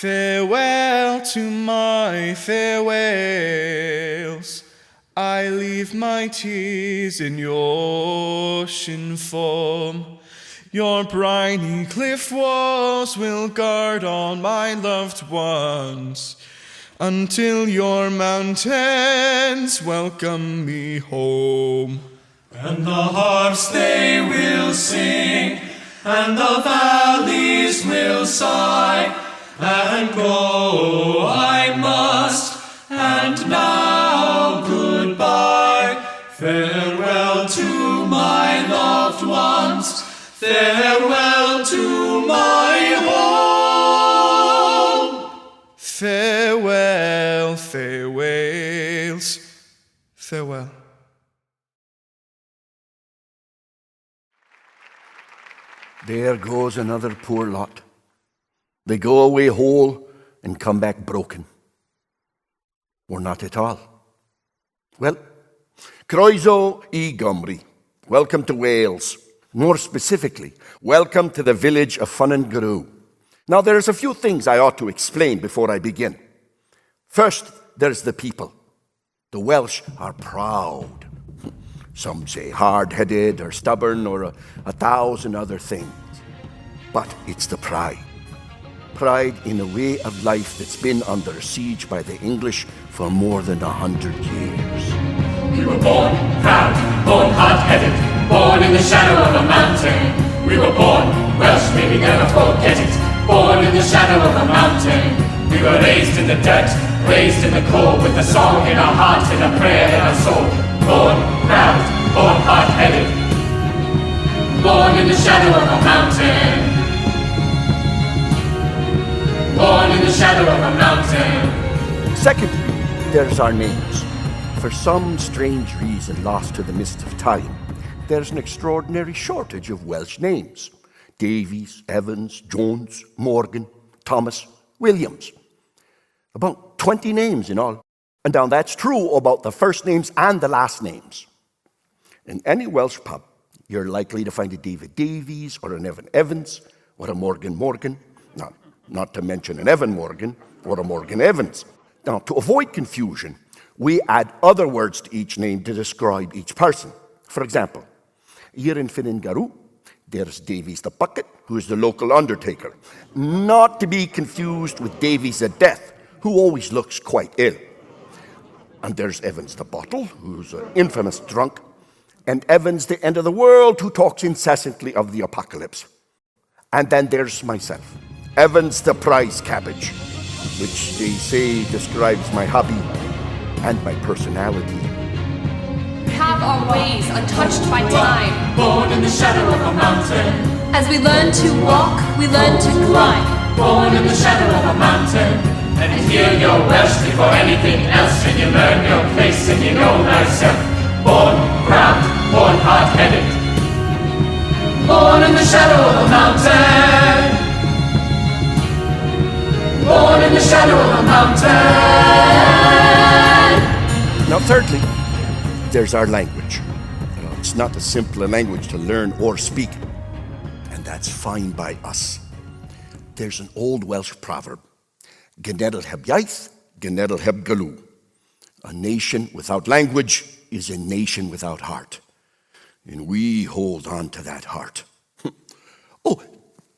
Farewell to my fair Wales. I leave my tears in your ocean form. Your briny cliff walls will guard all my loved ones until your mountains welcome me home. And the harps they will sing, and the valleys will sigh, and go I must, and now goodbye. Farewell to my loved ones, farewell to my home. Farewell, fair Wales, farewell. There goes another poor lot. They go away whole and come back broken. Or not at all. Well, Croeso I Gymru. Welcome to Wales. More specifically, welcome to the village of Funangaroo. Now, there's a few things I ought to explain before I begin. First, there's the people. The Welsh are proud. Some say hard-headed or stubborn or a thousand other things. But it's the pride. Pride in a way of life that's been under siege by the English for more than 100 years. We were born proud, born hard-headed, born in the shadow of a mountain. We were born Welsh, may we never forget it. Born in the shadow of a mountain. We were raised in the dirt, raised in the cold, with a song in our hearts and a prayer in our soul. Born proud, born hard-headed, born in the shadow of a mountain. Born in the shadow of a mountain. Secondly, there's our names. For some strange reason lost to the mist of time, there's an extraordinary shortage of Welsh names. Davies, Evans, Jones, Morgan, Thomas, Williams. About 20 names in all. And now that's true about the first names and the last names. In any Welsh pub, you're likely to find a David Davies or an Evan Evans or a Morgan Morgan. Not to mention an Evan Morgan or a Morgan Evans. Now, to avoid confusion, we add other words to each name to describe each person. For example, here in Funangaroo, there's Davies the Bucket, who is the local undertaker. Not to be confused with Davies the Death, who always looks quite ill. And there's Evans the Bottle, who's an infamous drunk. And Evans the End of the World, who talks incessantly of the apocalypse. And then there's myself, Evans the Prize Cabbage, which they say describes my hobby and my personality. We have our ways untouched by time. Born in the shadow of a mountain. As we learn to walk, we learn to climb. Born in the shadow of a mountain. And here you're Welsh before anything else, and you learn your place and you know thyself. Born proud, born hard-headed. Born in the shadow of a mountain. Born in the shadow of a mountain. Now, thirdly, there's our language. It's not a simple language to learn or speak, and that's fine by us. There's an old Welsh proverb, Genedl heb iaith, genedl heb galw. A nation without language is a nation without heart. And we hold on to that heart. Oh,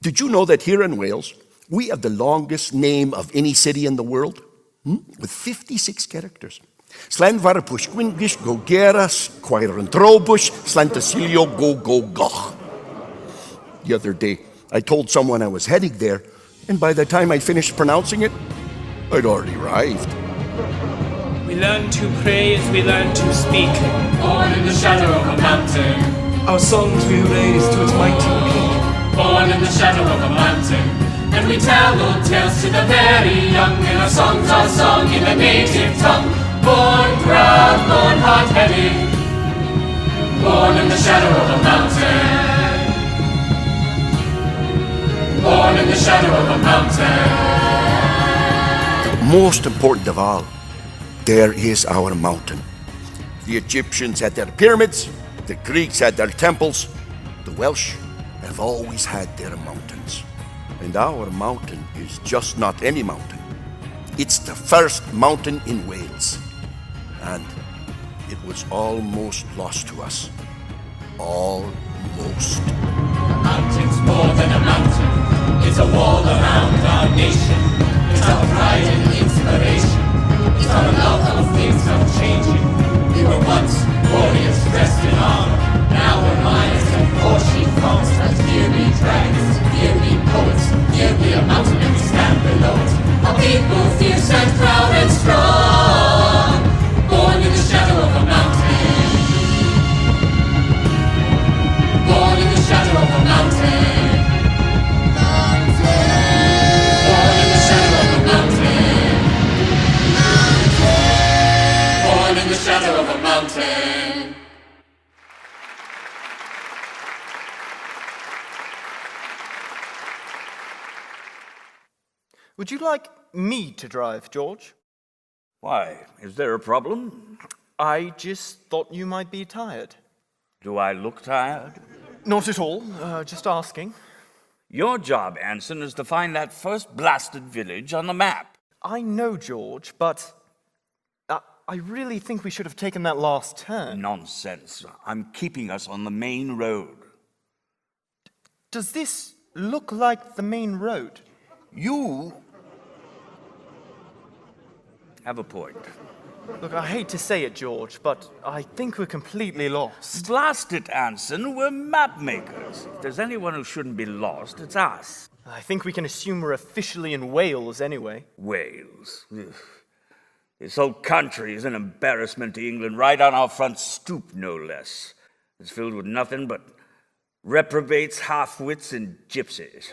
did you know that here in Wales, we have the longest name of any city in the world? With 56 characters. Slan Varpush Gwingish go Geras, Quairan Drobush, Slantasilio go goch. The other day, I told someone I was heading there, and by the time I finished pronouncing it, I'd already arrived. We learn to pray as we learn to speak. Born in the shadow of a mountain. Our songs we raise to its mighty peak. Born in the shadow of a mountain. And we tell old tales to the very young, and our songs are sung in the native tongue. Born proud, born hard-headed. Born in the shadow of a mountain. Born in the shadow of a mountain. Most important of all, there is our mountain. The Egyptians had their pyramids, the Greeks had their temples, the Welsh have always had their mountains. And our mountain is just not any mountain. It's the first mountain in Wales. And it was almost lost to us. Almost. A mountain's more than a mountain. It's a wall around our nation. It's our pride and inspiration. It's our love of things unchanging. We were once warriors dressed in armor. Now we're miners and four-sheep farmers. Here be dragons, here be poets. Here be a mountain and we stand below it. A people fierce and proud and strong. Born in the shadow of a mountain. Born in the shadow of a mountain. Born in the shadow of a mountain. Born in the shadow of a mountain. Would you like me to drive, George? Why? Is there a problem? I just thought you might be tired. Do I look tired? Not at all, just asking. Your job, Anson, is to find that first blasted village on the map. I know, George, but I really think we should have taken that last turn. Nonsense. I'm keeping us on the main road. Does this look like the main road? You have a point. Look, I hate to say it, George, but I think we're completely lost. Blast it, Anson. We're map makers. If there's anyone who shouldn't be lost, it's us. I think we can assume we're officially in Wales anyway. Wales. Ugh. This whole country is an embarrassment to England, right on our front stoop, no less. It's filled with nothing but reprobates, half-wits, and gypsies.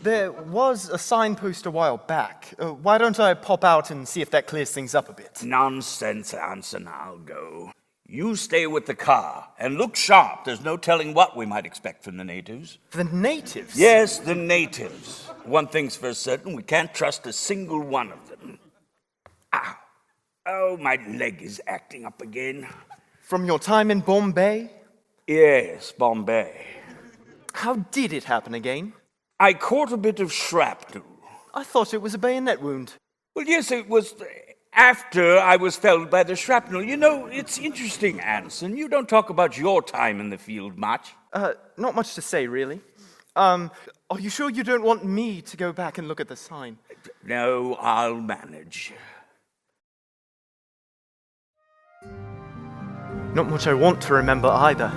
There was a signpost a while back. Why don't I pop out and see if that clears things up a bit? Nonsense, Anson. I'll go. You stay with the car, and look sharp. There's no telling what we might expect from the natives. The natives? Yes, the natives. One thing's for certain, we can't trust a single one of them. Ow. Oh, my leg is acting up again. From your time in Bombay? Yes, Bombay. How did it happen again? I caught a bit of shrapnel. I thought it was a bayonet wound. Well, yes, it was after I was felled by the shrapnel. You know, it's interesting, Anson. You don't talk about your time in the field much. Not much to say, really. Are you sure you don't want me to go back and look at the sign? No, I'll manage. Not much I want to remember either.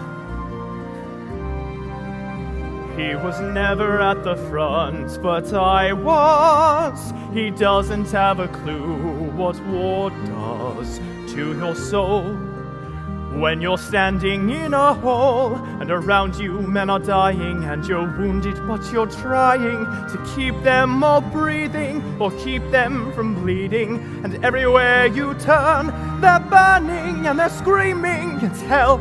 He was never at the front, but I was. He doesn't have a clue what war does to your soul. When you're standing in a hole, and around you men are dying, and you're wounded, but you're trying to keep them all breathing, or keep them from bleeding. And everywhere you turn, they're burning and they're screaming, it's hell.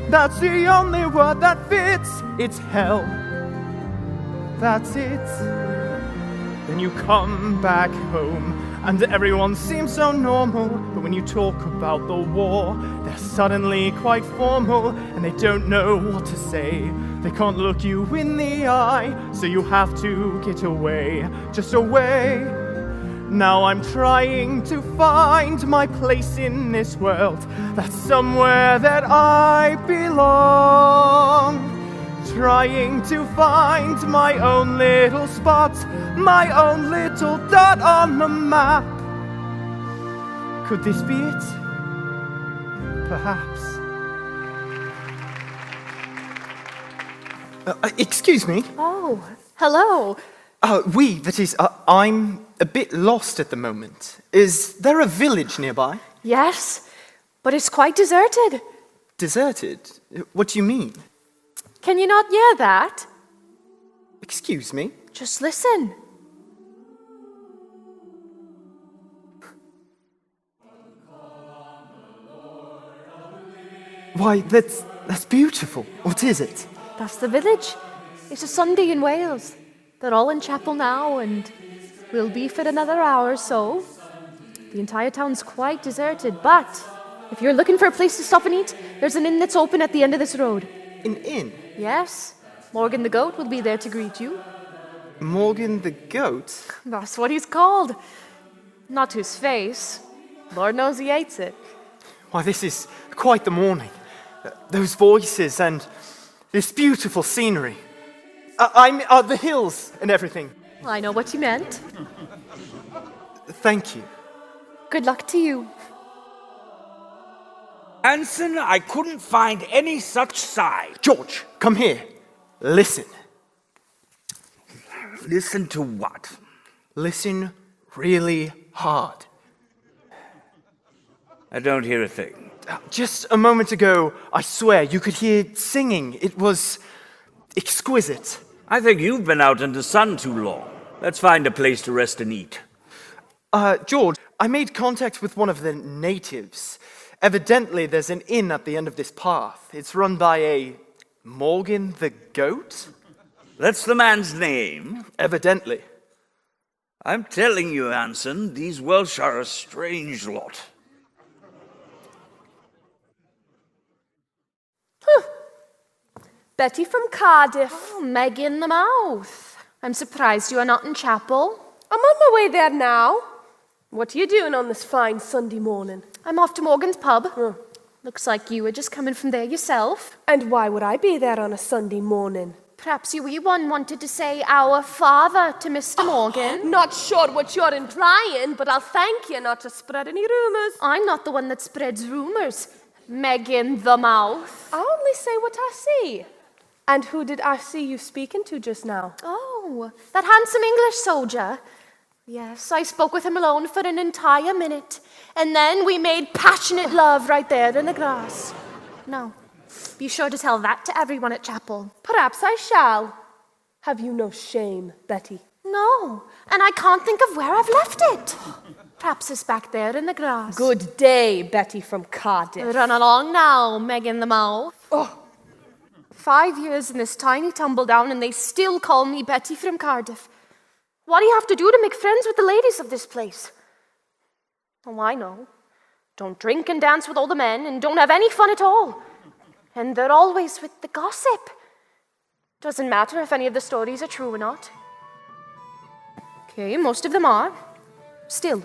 That's the only word that fits, it's hell. That's it. Then you come back home, and everyone seems so normal. But when you talk about the war, they're suddenly quite formal, and they don't know what to say. They can't look you in the eye, so you have to get away, just away. Now I'm trying to find my place in this world. That's somewhere that I belong. Trying to find my own little spot, my own little dot on the map. Could this be it? Perhaps. Excuse me. Oh, hello. I'm a bit lost at the moment. Is there a village nearby? Yes, but it's quite deserted. Deserted? What do you mean? Can you not hear that? Excuse me? Just listen. Why, that's beautiful. What is it? That's the village. It's a Sunday in Wales. They're all in chapel now, and will be for another hour or so. The entire town's quite deserted, but if you're looking for a place to stop and eat, there's an inn that's open at the end of this road. An inn? Yes. Morgan the goat will be there to greet you. Morgan the goat? That's what he's called. Not to his face. Lord knows he hates it. Why, this is quite the morning. Those voices and this beautiful scenery. The hills and everything. I know what you meant. Thank you. Good luck to you. Anson, I couldn't find any such sign. George, come here. Listen. Listen to what? Listen really hard. I don't hear a thing. Just a moment ago, I swear, you could hear singing. It was exquisite. I think you've been out in the sun too long. Let's find a place to rest and eat. George, I made contact with one of the natives. Evidently, there's an inn at the end of this path. It's run by a Morgan the goat? That's the man's name. Evidently. I'm telling you, Anson, these Welsh are a strange lot. Betty from Cardiff. Oh, Meg in the mouth. I'm surprised you are not in chapel. I'm on my way there now. What are you doing on this fine Sunday morning? I'm off to Morgan's pub. Looks like you were just coming from there yourself. And why would I be there on a Sunday morning? Perhaps you wee one wanted to say our father to Mr. Morgan. Not sure what you're implying, but I'll thank you not to spread any rumours. I'm not the one that spreads rumours. Meg in the mouth. I only say what I see. And who did I see you speaking to just now? Oh, that handsome English soldier. Yes, I spoke with him alone for an entire minute. And then we made passionate love right there in the grass. No, be sure to tell that to everyone at chapel. Perhaps I shall. Have you no shame, Betty? No, and I can't think of where I've left it. Perhaps it's back there in the grass. Good day, Betty from Cardiff. Run along now, Meg in the mouth. Oh, 5 years in this tiny tumble down and they still call me Betty from Cardiff. What do you have to do to make friends with the ladies of this place? Oh, I know. Don't drink and dance with all the men and don't have any fun at all. And they're always with the gossip. Doesn't matter if any of the stories are true or not. Okay, most of them are. Still,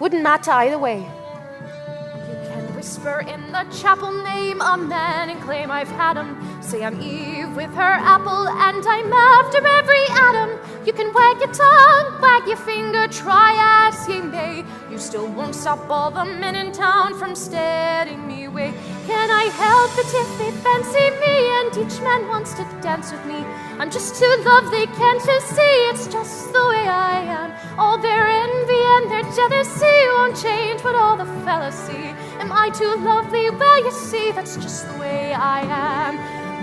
wouldn't matter either way. You can whisper in the chapel, name a man and claim I've had him. Say I'm Eve with her apple and I'm after every atom. You can wag your tongue, wag your finger, try as ye may. You still won't stop all the men in town from staring me away. Can I help it if they fancy me and each man wants to dance with me? I'm just too lovely, can't you see? It's just the way I am. All their envy and their jealousy won't change what all the fellas see. Am I too lovely? Well, you see, that's just the way I am.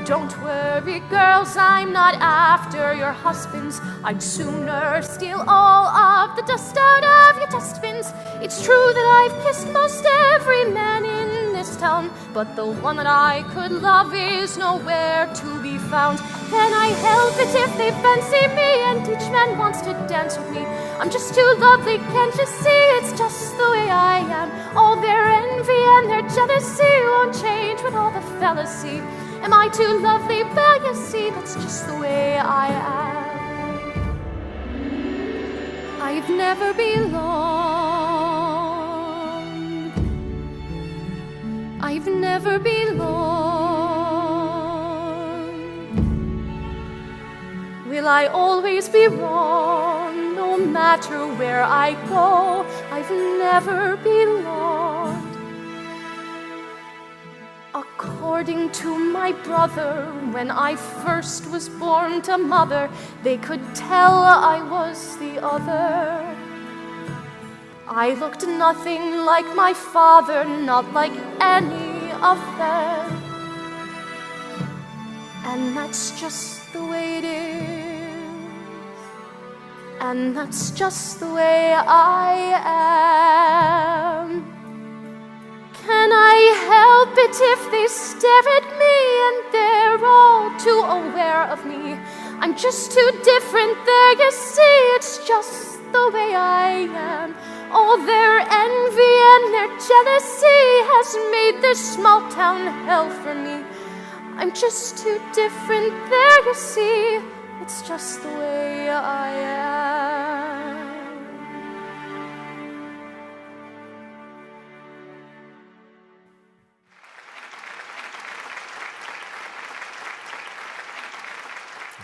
Don't worry, girls, I'm not after your husbands. I'd sooner steal all of the dust out of your dustbins. It's true that I've kissed most every man in this town, but the one that I could love is nowhere to be found. Can I help it if they fancy me and each man wants to dance with me? I'm just too lovely, can't you see? It's just the way I am. All their envy and their jealousy won't change with all the fellas see. Am I too lovely? Well, you see, that's just the way I am. I've never belonged. I've never belonged. Will I always be wrong? No matter where I go, I've never belonged. According to my brother, when I first was born to mother, they could tell I was the other. I looked nothing like my father, not like any of them. And that's just the way it is. And that's just the way I am. Can I help it if they stare at me and they're all too aware of me? I'm just too different there, you see, it's just the way I am. All their envy and their jealousy has made this small town hell for me. I'm just too different there, you see. It's just the way I am.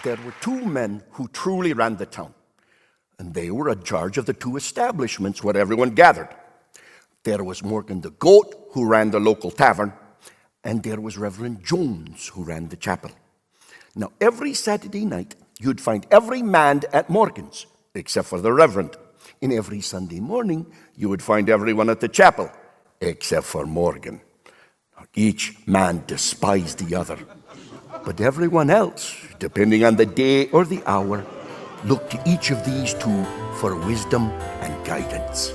There were two men who truly ran the town, and they were in charge of the two establishments where everyone gathered. There was Morgan the Goat, who ran the local tavern, and there was Reverend Jones, who ran the chapel. Now, every Saturday night, you'd find every man at Morgan's, except for the Reverend. And every Sunday morning, you would find everyone at the chapel, except for Morgan. Each man despised the other. But everyone else, depending on the day or the hour, looked to each of these two for wisdom and guidance.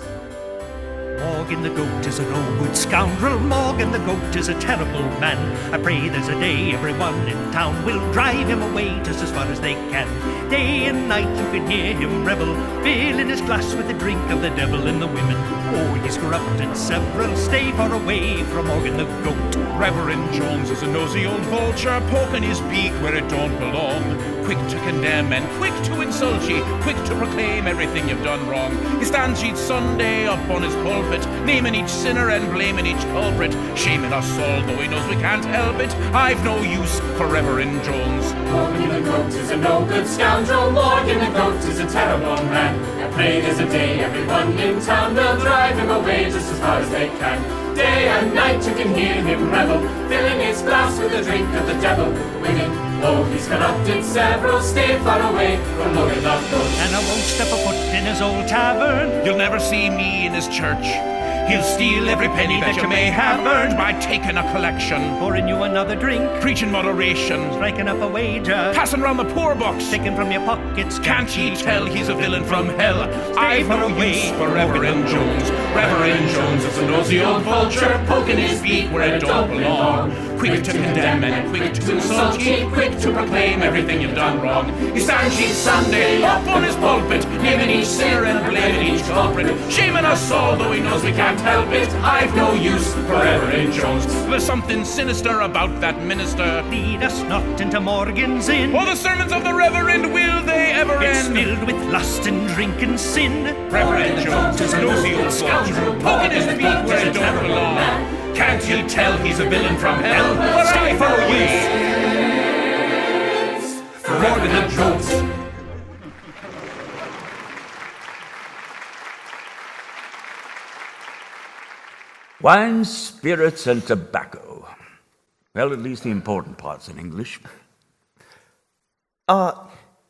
Morgan the Goat is a no-good scoundrel. Morgan the Goat is a terrible man. I pray there's a day everyone in town will drive him away just as far as they can. Day and night you can hear him revel, filling his glass with the drink of the devil and the women. Oh, he's corrupted several. Stay far away from Morgan the Goat. Reverend Jones is a nosy old vulture, poking his beak where it don't belong. Quick to condemn and quick to insult ye, quick to proclaim everything you've done wrong. He stands each Sunday up on his pulpit, naming each sinner and blaming each culprit, shaming us all though he knows we can't help it. I've no use for Reverend Jones. Morgan the Goat is a no-good scoundrel. Morgan the Goat is a terrible man. I pray there's a day everyone in town will drive him away just as far as they can. Day and night you can hear him revel, filling his glass with the drink of the devil. The women, oh, he's corrupted several. Stay far away from Morgan the Goat. And I won't step a foot in his old tavern. You'll never see me in his church. He'll steal every penny that you may have earned by taking a collection, Pouring you another drink, preaching moderation, striking up a wager, passing round the poor box. taking from your pockets. Can't ye tell he's a villain from hell? I've no use for Reverend Jones. Reverend Jones is a nosy old vulture, poking his beak where it don't belong. Quick to condemn and quick to insult ye, quick to proclaim everything you've done wrong. He stands each Sunday up on his pulpit, naming each sinner and blaming each culprit, shaming us all though he knows we can't help it. I've no use for Reverend Jones. There's something sinister about that minister. Lead us not into Morgan's inn. Or the sermons of the Reverend, will they ever It's end? filled with lust and drink and sin. Reverend Jones is a nosy old scoundrel, poking his beak where it don't belong. Can't you tell he's a villain from hell? But I follow you for Morgan the Goat. Wine, spirits, and tobacco. Well, at least the important parts in English.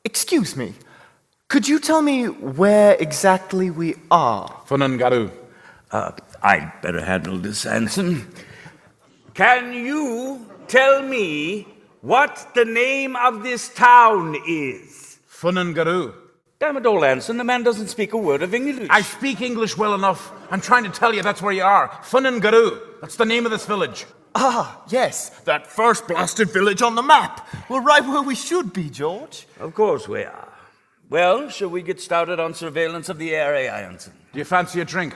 Excuse me. Could you tell me where exactly we are? Funangaru. I'd better handle this, Anson. Can you tell me what the name of this town is? Funangaru. Damn it all, Anson, the man doesn't speak a word of English. I speak English well enough. I'm trying to tell you that's where you are. Funangaru. That's the name of this village. Ah, yes, that first blasted village on the map. We're right where we should be, George. Of course we are. Well, shall we get started on surveillance of the area, Anson? Do you fancy a drink?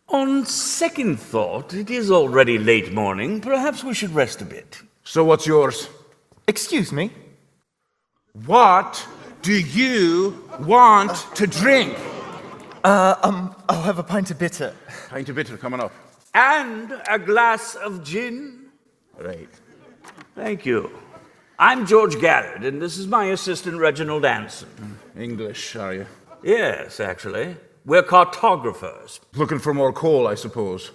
On second thought, it is already late morning. Perhaps we should rest a bit. So what's yours? Excuse me? What do you want to drink? I'll have a pint of bitter. Pint of bitter coming up. And a glass of gin. Right. Thank you. I'm George Garrett, and this is my assistant, Reginald Anson. English, are you? Yes, actually. We're cartographers. Looking for more coal, I suppose.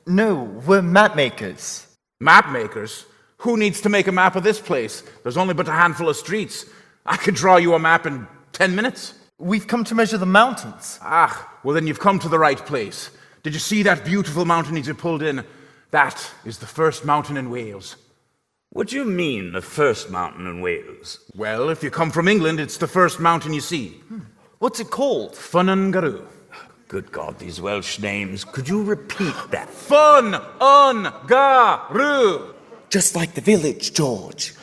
No, we're map makers. Map makers? Who needs to make a map of this place? There's only but a handful of streets. I could draw you a map in 10 minutes. We've come to measure the mountains. Ah, well then you've come to the right place. Did you see that beautiful mountain as you pulled in? That is the first mountain in Wales. What do you mean, the first mountain in Wales? Well, if you come from England, it's the first mountain you see. What's it called? Funangaru. Good God, these Welsh names. Could you repeat that? Funangaru. Just like the village, George.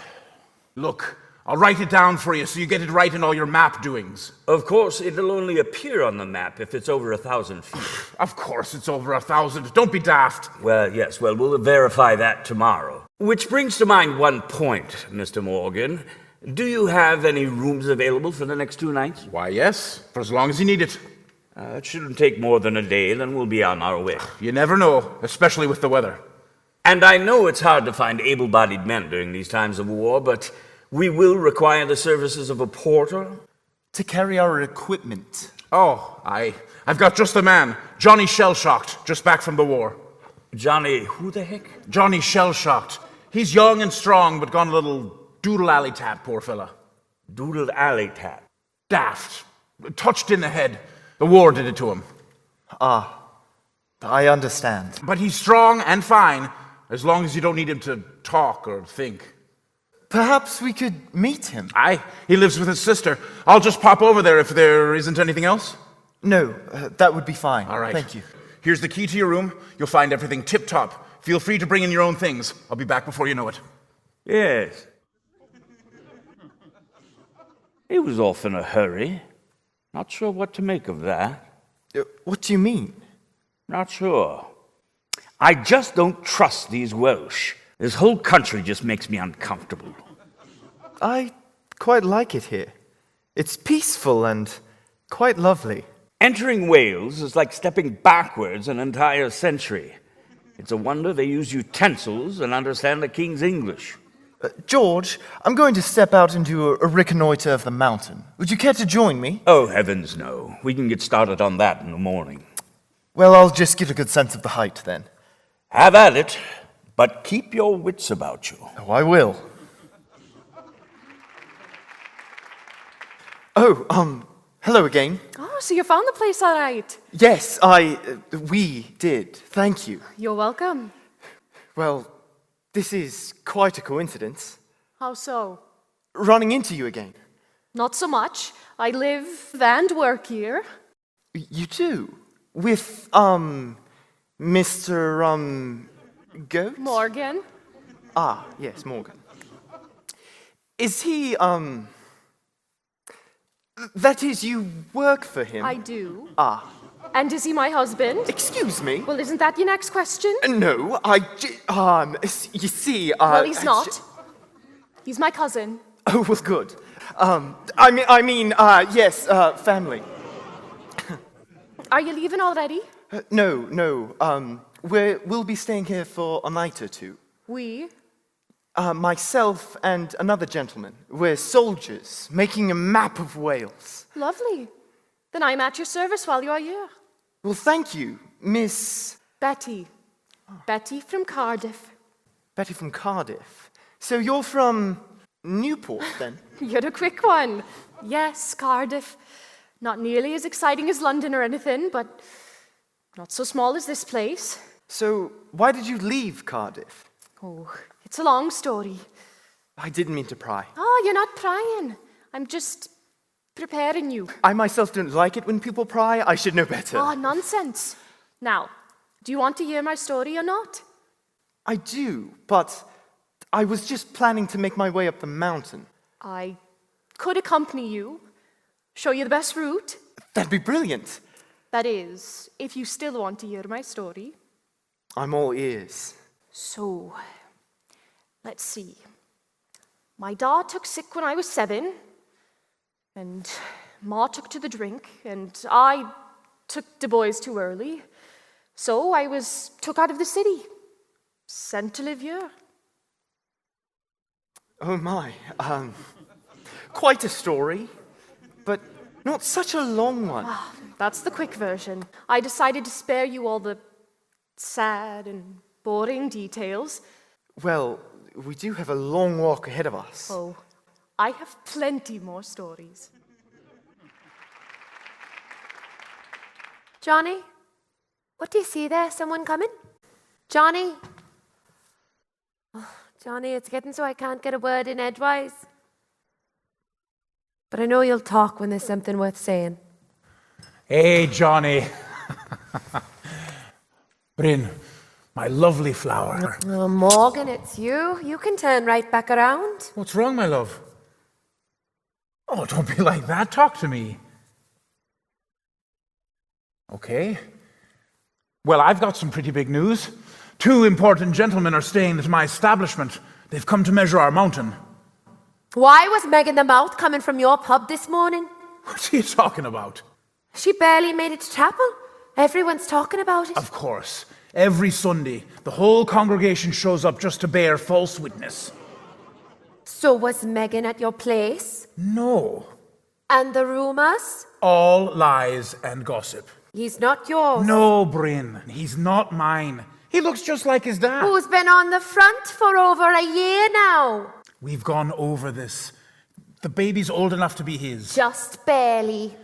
Look, I'll write it down for you so you get it right in all your map doings. Of course, it'll only appear on the map if it's over 1,000 feet. Of course it's over 1,000. Don't be daft. Well, yes, well, we'll verify that tomorrow. Which brings to mind one point, Mr. Morgan. Do you have any rooms available for the next 2 nights? Why, yes, for as long as you need it. It shouldn't take more than a day, then we'll be on our way. You never know, especially with the weather. And I know it's hard to find able-bodied men during these times of war, but we will require the services of a porter. To carry our equipment. Oh, I've got just the man. Johnny Shell-Shocked, just back from the war. Johnny, who the heck? Johnny Shell-Shocked. He's young and strong, but gone a little doodle-alley-tap, poor fella. Doodle-alley-tap? Daft. Touched in the head. The war did it to him. Ah, I understand. But he's strong and fine, as long as you don't need him to talk or think. Perhaps we could meet him. Aye, he lives with his sister. I'll just pop over there if there isn't anything else. No, that would be fine. All right. Thank you. Here's the key to your room. You'll find everything tip-top. Feel free to bring in your own things. I'll be back before you know it. Yes. He was off in a hurry. Not sure what to make of that. What do you mean? Not sure. I just don't trust these Welsh. This whole country just makes me uncomfortable. I quite like it here. It's peaceful and quite lovely. Entering Wales is like stepping backwards an entire century. It's a wonder they use utensils and understand the king's English. George, I'm going to step out and do a reconnoiter of the mountain. Would you care to join me? Oh, heavens no. We can get started on that in the morning. Well, I'll just get a good sense of the height then. Have at it, but keep your wits about you. Oh, I will. Oh, hello again. Oh, so you found the place all right. Yes, we did. Thank you. You're welcome. Well, this is quite a coincidence. How so? Running into you again. Not so much. I live and work here. You do? With, Mr. Goat? Morgan. Ah, yes, Morgan. Is he, that is, you work for him? I do. Ah. And is he my husband? Excuse me? Well, isn't that your next question? No, you see, well, he's not. He's my cousin. Oh, well, good. Yes, family. Are you leaving already? No. We'll be staying here for a night or two. We? Myself and another gentleman. We're soldiers, making a map of Wales. Lovely. Then I'm at your service while you're here. Well, thank you, Miss... Betty. Betty from Cardiff. Betty from Cardiff. So you're from Newport, then? You're a quick one. Yes, Cardiff. Not nearly as exciting as London or anything, but not so small as this place. So why did you leave Cardiff? Oh, it's a long story. I didn't mean to pry. Oh, you're not prying. I'm just preparing you. I myself don't like it when people pry. I should know better. Oh, nonsense. Now, do you want to hear my story or not? I do, but I was just planning to make my way up the mountain. I could accompany you, show you the best route. That'd be brilliant. That is, if you still want to hear my story. I'm all ears. So, let's see. My dad took sick when I was 7, and Ma took to the drink, and I took the boys too early. So I was took out of the city, sent to live here. Oh my, quite a story, but not such a long one. That's the quick version. I decided to spare you all the sad and boring details. Well, we do have a long walk ahead of us. Oh, I have plenty more stories. Johnny? What do you see there? Someone coming? Johnny? Oh, Johnny, it's getting so I can't get a word in edgewise. But I know you'll talk when there's something worth saying. Hey, Johnny. Bryn, my lovely flower. Oh, Morgan, it's you. You can turn right back around. What's wrong, my love? Oh, don't be like that. Talk to me. Okay. Well, I've got some pretty big news. 2 important gentlemen are staying at my establishment. They've come to measure our mountain. Why was Megan the Mouth coming from your pub this morning? What are you talking about? She barely made it to chapel. Everyone's talking about it. Of course. Every Sunday, the whole congregation shows up just to bear false witness. So was Megan at your place? No. And the rumours? All lies and gossip. He's not yours. No, Bryn. He's not mine. He looks just like his dad. Who's been on the front for over a year now? We've gone over this. The baby's old enough to be his. Just barely.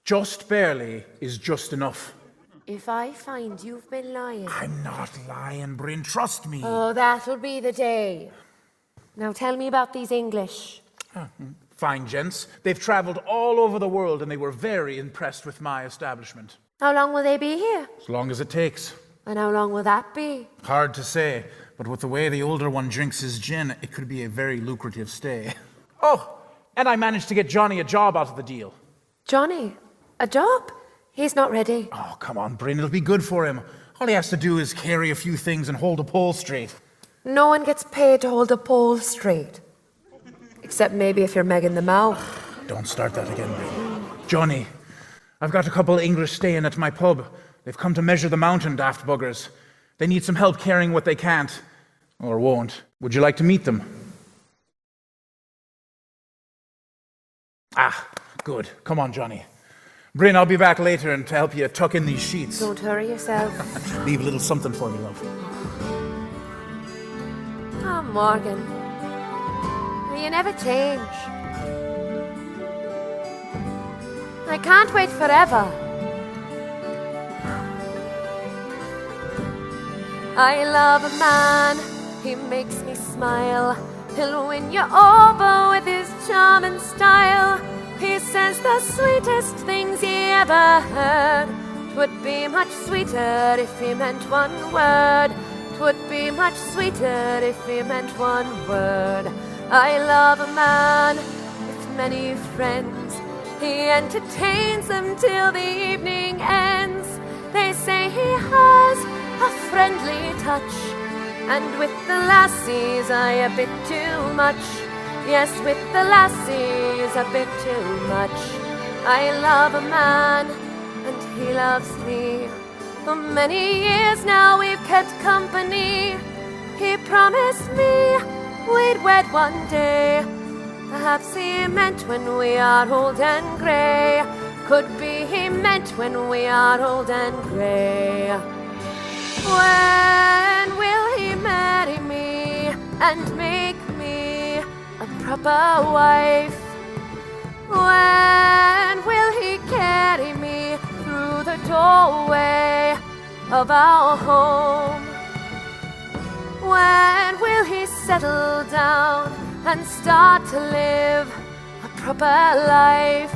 Just barely is just enough. If I find you've been lying... I'm not lying, Bryn. Trust me. Oh, that'll be the day. Now tell me about these English. Fine gents. They've travelled all over the world and they were very impressed with my establishment. How long will they be here? As long as it takes. And how long will that be? Hard to say, but with the way the older one drinks his gin, it could be a very lucrative stay. Oh, and I managed to get Johnny a job out of the deal. Johnny? A job? He's not ready. Oh, come on, Bryn. It'll be good for him. All he has to do is carry a few things and hold a pole straight. No one gets paid to hold a pole straight. Except maybe if you're Megan the Mouth. Don't start that again, Bryn. Johnny, I've got a couple of English staying at my pub. They've come to measure the mountain, daft buggers. They need some help carrying what they can't. Or won't. Would you like to meet them? Ah, good. Come on, Johnny. Bryn, I'll be back later and to help you tuck in these sheets. Don't hurry yourself. Leave a little something for me, love. Oh, Morgan. You never change. I can't wait forever. I love a man, he makes me smile. He'll win you over with his charm and style. He says the sweetest things he ever heard. 'Twould be much sweeter if he meant one word. 'Twould be much sweeter if he meant one word. I love a man with many friends. He entertains them till the evening ends. They say he has a friendly touch, and with the lassies I a bit too much. Yes, with the lassies a bit too much. I love a man, and he loves me. For many years now we've kept company. He promised me we'd wed one day. Perhaps he meant when we are old and grey. Could be he meant when we are old and grey. When will he marry me and make me a proper wife? When will he carry me through the doorway of our home? When will he settle down and start to live a proper life?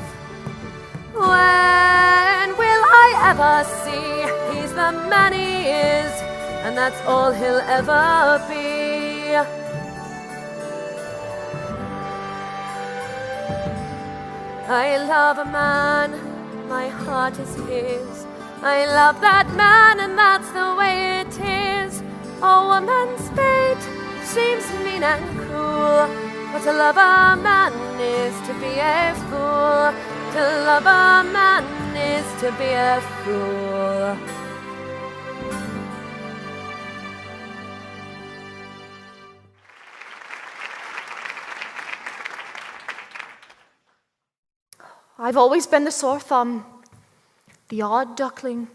When will I ever see he's the man he is, and that's all he'll ever be? I love a man, my heart is his. I love that man, and that's the way it is. A woman's fate seems mean and cruel, but to love a man is to be a fool. To love a man is to be a fool. I've always been the sore thumb, the odd duckling.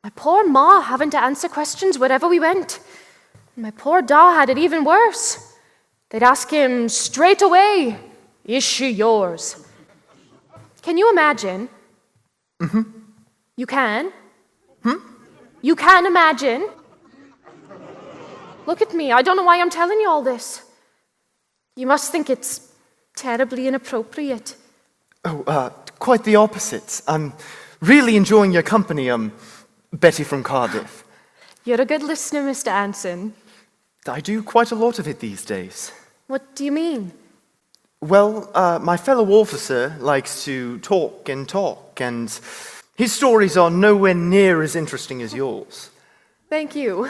My poor ma having to answer questions wherever we went. My poor da had it even worse. They'd ask him straight away, "Is she yours?" Can you imagine? You can? You can imagine? Look at me, I don't know why I'm telling you all this. You must think it's terribly inappropriate. Oh, quite the opposite. I'm really enjoying your company, Betty from Cardiff. You're a good listener, Mr. Anson. I do quite a lot of it these days. What do you mean? Well, my fellow officer likes to talk, and his stories are nowhere near as interesting as yours. Thank you.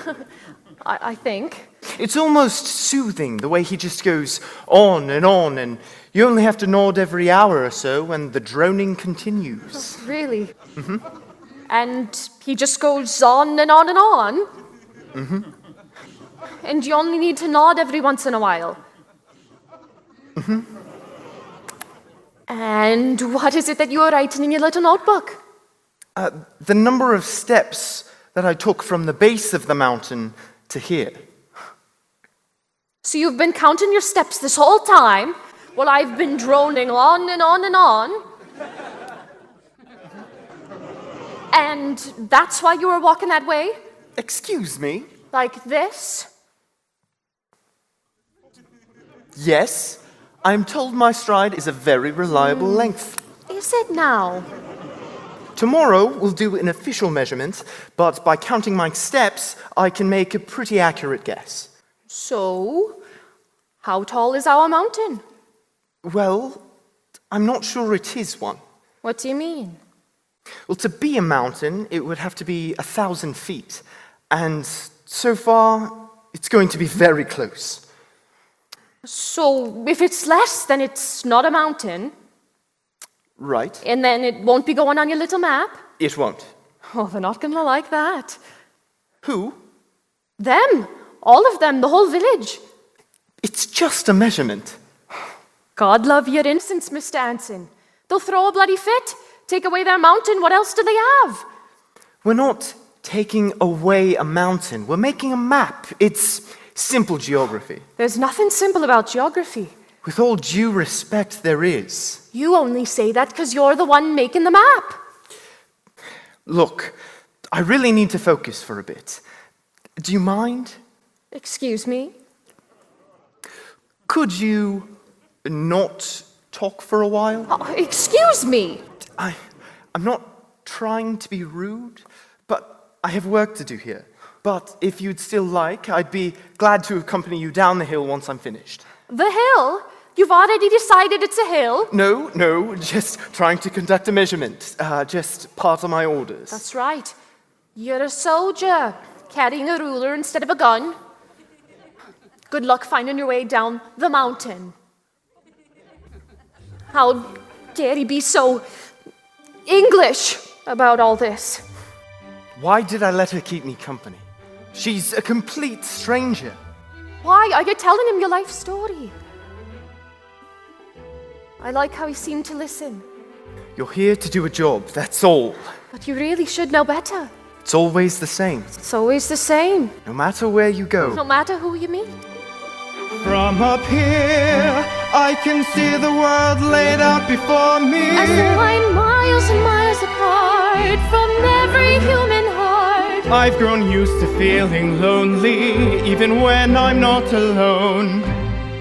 I think. It's almost soothing, the way he just goes on, and you only have to nod every hour or so, and the droning continues. Really? Mm-hmm. And he just goes on and on and on? Mm-hmm. And you only need to nod every once in a while? Mm-hmm. And what is it that you are writing in your little notebook? The number of steps that I took from the base of the mountain to here. So you've been counting your steps this whole time, while I've been droning on and on and on? And that's why you were walking that way? Excuse me? Like this? Yes, I'm told my stride is a very reliable length. Is it now? Tomorrow we'll do an official measurement, but by counting my steps, I can make a pretty accurate guess. So, how tall is our mountain? Well, I'm not sure it is one. What do you mean? Well, to be a mountain, it would have to be 1,000 feet. And so far, it's going to be very close. So, if it's less, then it's not a mountain. Right. And then it won't be going on your little map? It won't. Oh, they're not gonna like that. Who? Them. All of them, the whole village. It's just a measurement. God love your innocence, Mr. Anson. They'll throw a bloody fit. Take away their mountain, what else do they have? We're not taking away a mountain. We're making a map. It's simple geography. There's nothing simple about geography. With all due respect, there is. You only say that because you're the one making the map. Look, I really need to focus for a bit. Do you mind? Excuse me? Could you not talk for a while? Oh, excuse me! I'm not trying to be rude, but I have work to do here. But if you'd still like, I'd be glad to accompany you down the hill once I'm finished. The hill? You've already decided it's a hill? No, just trying to conduct a measurement. Just part of my orders. That's right. You're a soldier, carrying a ruler instead of a gun. Good luck finding your way down the mountain. How dare he be so English about all this? Why did I let her keep me company? She's a complete stranger. Why are you telling him your life story? I like how he seemed to listen. You're here to do a job, that's all. But you really should know better. It's always the same. It's always the same. No matter where you go. No matter who you meet. From up here, I can see the world laid out before me. As the line miles and miles apart from every human heart. I've grown used to feeling lonely, even when I'm not alone.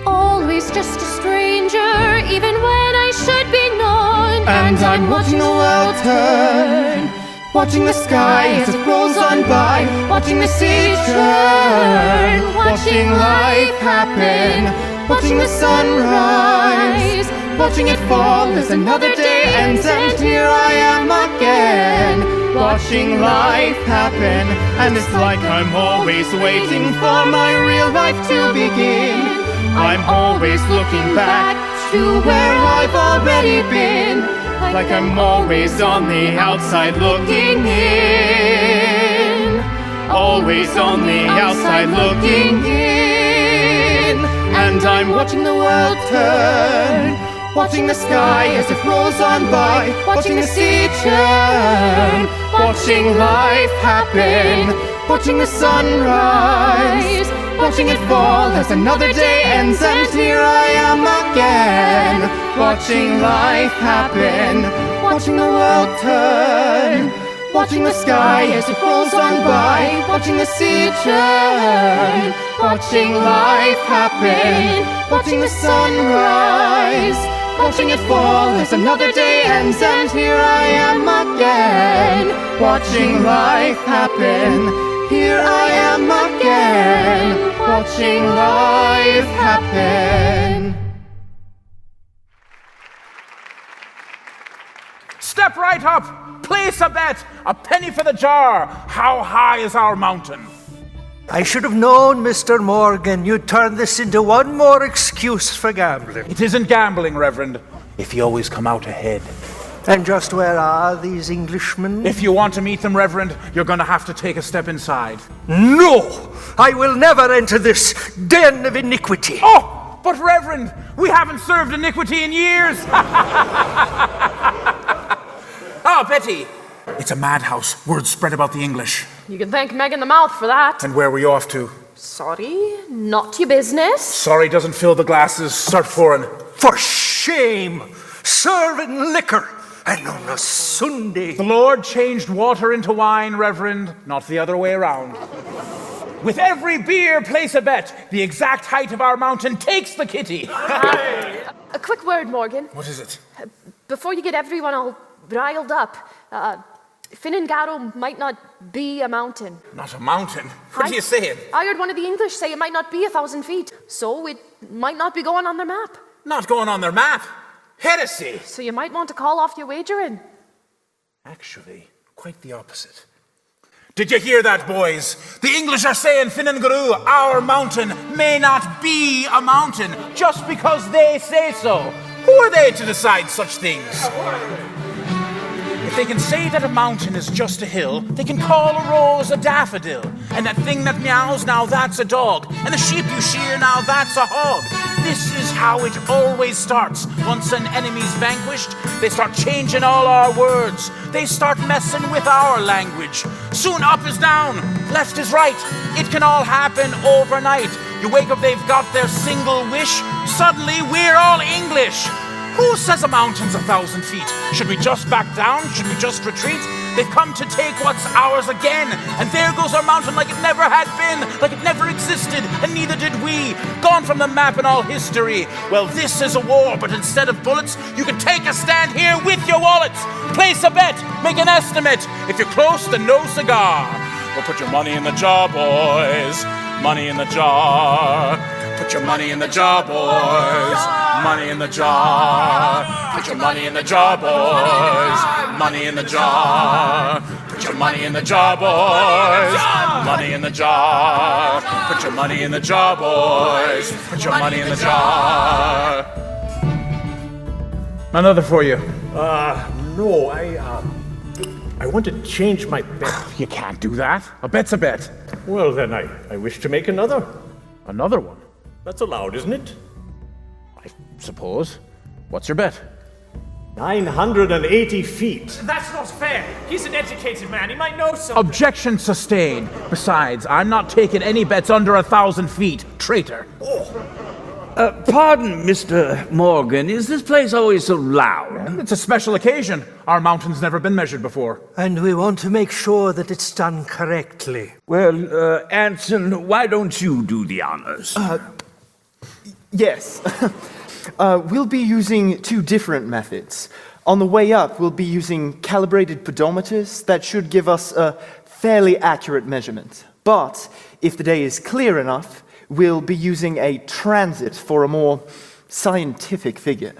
Always just a stranger, even when I should be known. And I'm watching the world turn, watching the sky as it rolls on by, watching the sea turn, watching life happen, watching the sun rise, watching it fall as another day ends, and here I am again, watching life happen. And it's like I'm always waiting for my real life to begin. I'm always looking back to where I've already been, like I'm always on the outside looking in, always on the outside looking in. And I'm watching the world turn, watching the sky as it rolls on by, watching the sea turn, watching life happen, watching the sun rise, watching it fall as another day ends, and here I am again, watching life happen, watching the world turn, watching the sky as it rolls on by, watching the sea turn, watching life happen, watching the sun rise, watching it fall as another day ends, and here I am again, watching life happen. Here I am again, watching life happen. Step right up, place a bet, a penny for the jar. How high is our mountain? I should have known, Mr. Morgan, you'd turn this into one more excuse for gambling. It isn't gambling, Reverend, if you always come out ahead. And just where are these Englishmen? If you want to meet them, Reverend, you're going to have to take a step inside. No! I will never enter this den of iniquity. Oh, but Reverend, we haven't served iniquity in years. Oh, Betty. It's a madhouse. Word spread about the English. You can thank Meg in the mouth for that. And where were you off to? Sorry, not your business. Sorry doesn't fill the glasses. Start pouring. For shame! Serving liquor! And on a Sunday. The Lord changed water into wine, Reverend, not the other way around. With every beer, place a bet. The exact height of our mountain takes the kitty. A quick word, Morgan. What is it? Before you get everyone all riled up, Finangaro might not be a mountain. Not a mountain? What are you saying? I heard one of the English say it might not be 1,000 feet, so it might not be going on their map. Not going on their map? Heresy! So you might want to call off your wagering. Actually, quite the opposite. Did you hear that, boys? The English are saying Finangaro, our mountain, may not be a mountain just because they say so. Who are they to decide such things? If they can say that a mountain is just a hill, they can call a rose a daffodil. And that thing that meows, now that's a dog. And the sheep you shear, now that's a hog. This is how it always starts. Once an enemy's vanquished, they start changing all our words. They start messing with our language. Soon up is down, left is right. It can all happen overnight. You wake up, they've got their single wish. Suddenly, we're all English. Who says a mountain's 1,000 feet? Should we just back down? Should we just retreat? They've come to take what's ours again. And there goes our mountain like it never had been, like it never existed, and neither did we. Gone from the map in all history. Well, this is a war, but instead of bullets, you can take a stand here with your wallets. Place a bet, make an estimate. If you're close, then no cigar. Well, put your money in the jar, boys. Money in the jar. Put your money in the jar, boys. Money in the jar. Put your money in the jar, boys. Money in the jar. Put your money in the jar, boys. Money in the jar. Put your money in the jar, boys. Put your money in the jar. Another for you. No, I want to change my bet. You can't do that. A bet's a bet. Well, then I wish to make another. Another one? That's allowed, isn't it? I suppose. What's your bet? 980 feet. That's not fair. He's an educated man. He might know something. Objection sustained. Besides, I'm not taking any bets under 1,000 feet. Traitor. Pardon, Mr. Morgan, is this place always so loud? It's a special occasion. Our mountain's never been measured before. And we want to make sure that it's done correctly. Well, Anson, why don't you do the honors? Yes. We'll be using two different methods. On the way up, we'll be using calibrated pedometers that should give us a fairly accurate measurement. But if the day is clear enough, we'll be using a transit for a more scientific figure.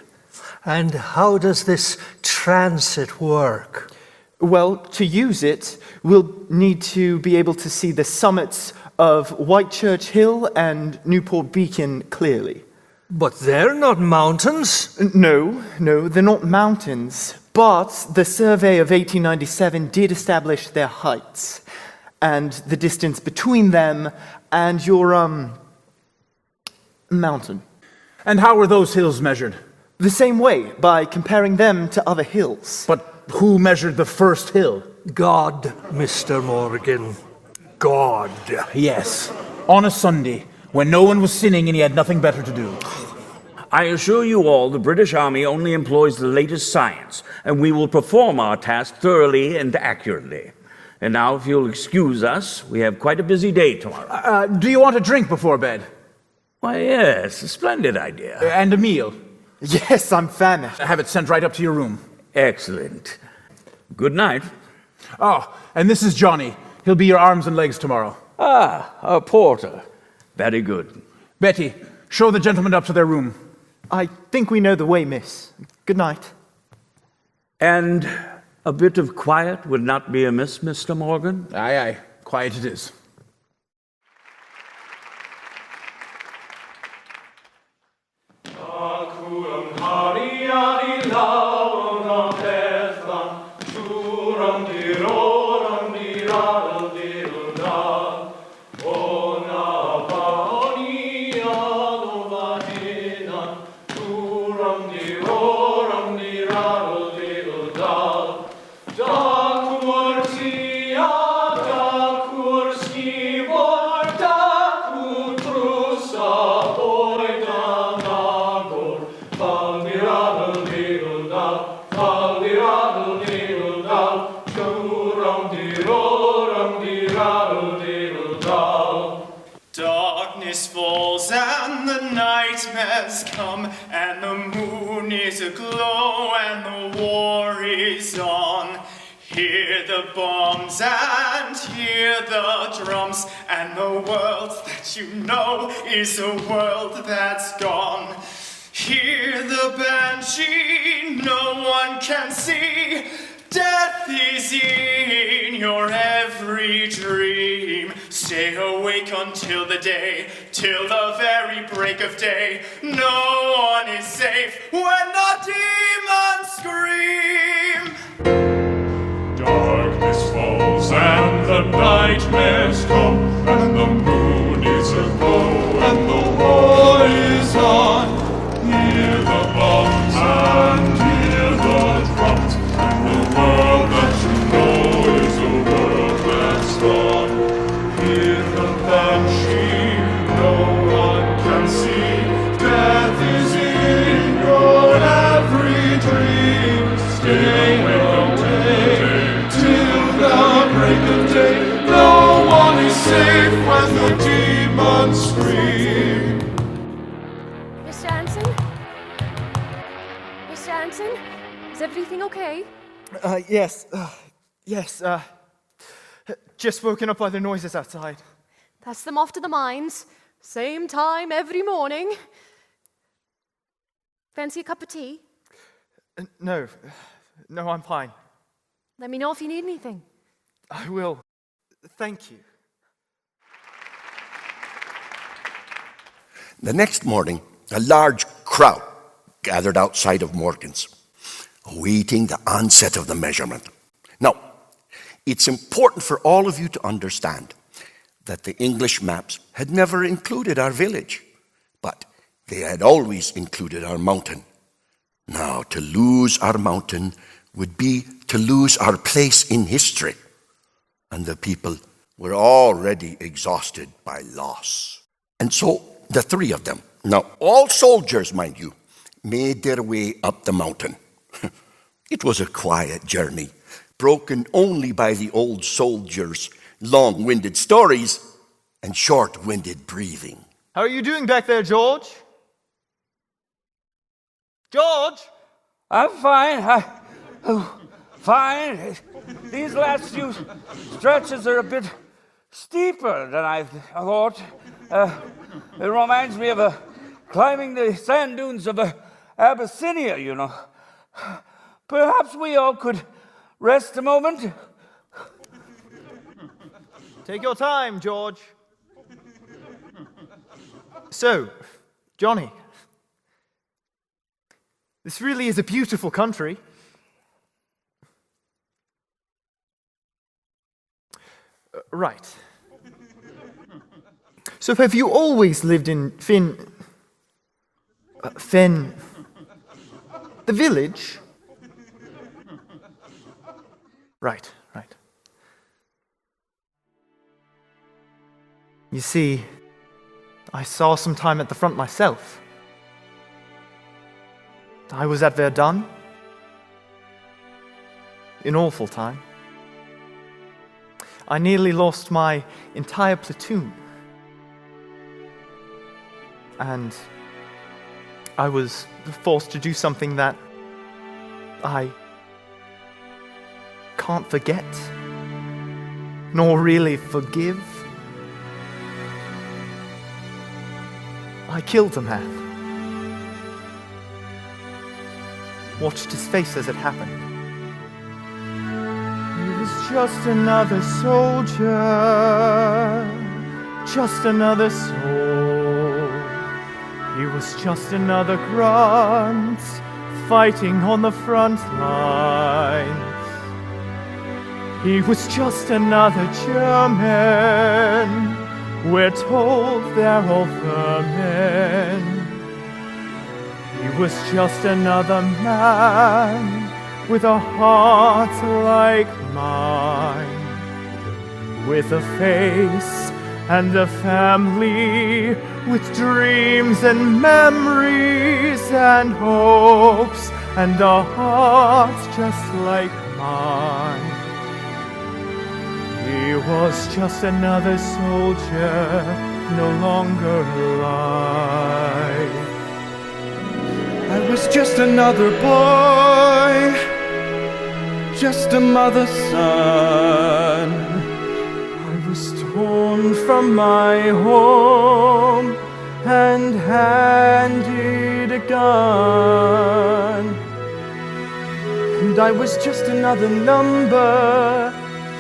And how does this transit work? Well, to use it, we'll need to be able to see the summits of Whitechurch Hill and Newport Beacon clearly. But they're not mountains. No, they're not mountains. But the survey of 1897 did establish their heights and the distance between them and your, mountain. And how were those hills measured? The same way, by comparing them to other hills. But who measured the first hill? God, Mr. Morgan. God. Yes, on a Sunday, when no one was sinning and he had nothing better to do. I assure you all the British Army only employs the latest science, and we will perform our task thoroughly and accurately. And now, if you'll excuse us, we have quite a busy day tomorrow. Do you want a drink before bed? Why, yes, a splendid idea. And a meal? Yes, I'm famished. Have it sent right up to your room. Excellent. Good night. Oh, and this is Johnny. He'll be your arms and legs tomorrow. Ah, a porter. Very good. Betty, show the gentlemen up to their room. I think we know the way, miss. Good night. And a bit of quiet would not be amiss, Mr. Morgan? Aye, quiet it is. darkness falls and the nightmares come and the moon is aglow and the war is on. Hear the bombs and hear the drums, and the world that you know is a world that's gone. Hear the banshee, no one can see. Death is in your every dream. Stay awake until the day, till the very break of day. No one is safe when the demons scream. Darkness falls and the nightmares come, and the moon is aglow and the war is on. Hear the bombs and hear the drums, and the world that you know is a world that's gone. Hear the banshee, no one can see. Death is in your every dream. Stay awake till the break of day. No one is safe when the demons scream. Mr. Anson? Mr. Anson? Is everything okay? Yes. Just woken up by the noises outside. That's them off to the mines. Same time every morning. Fancy a cup of tea? No, I'm fine. Let me know if you need anything. I will. Thank you. The next morning, a large crowd gathered outside of Morgan's, awaiting the onset of the measurement. Now, it's important for all of you to understand that the English maps had never included our village, but they had always included our mountain. Now, to lose our mountain would be to lose our place in history, and the people were already exhausted by loss. And so the three of them, now all soldiers, mind you, made their way up the mountain. It was a quiet journey, broken only by the old soldiers' long-winded stories and short-winded breathing. How are you doing back there, George? George? I'm fine. Fine. These last few stretches are a bit steeper than I thought. It reminds me of climbing the sand dunes of Abyssinia, you know. Perhaps we all could rest a moment. Take your time, George. So, Johnny, this really is a beautiful country. Right. So have you always lived in the village? Right. You see, I saw some time at the front myself. I was at Verdun. An awful time. I nearly lost my entire platoon. And I was forced to do something that I can't forget, nor really forgive. I killed a man. Watched his face as it happened. He was just another soldier, just another soul. He was just another grunt, fighting on the front lines. He was just another German. We're told they're all vermin. He was just another man with a heart like mine, with a face and a family, with dreams and memories and hopes and a heart just like mine. He was just another soldier, no longer alive. I was just another boy, just a mother's son. I was torn from my home and handed a gun. And I was just another number,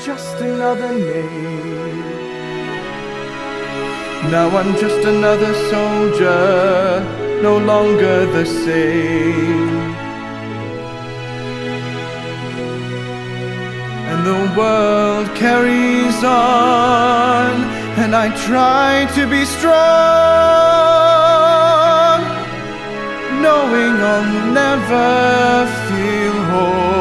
just another name. Now I'm just another soldier, no longer the same. And the world carries on, and I try to be strong, knowing I'll never feel whole.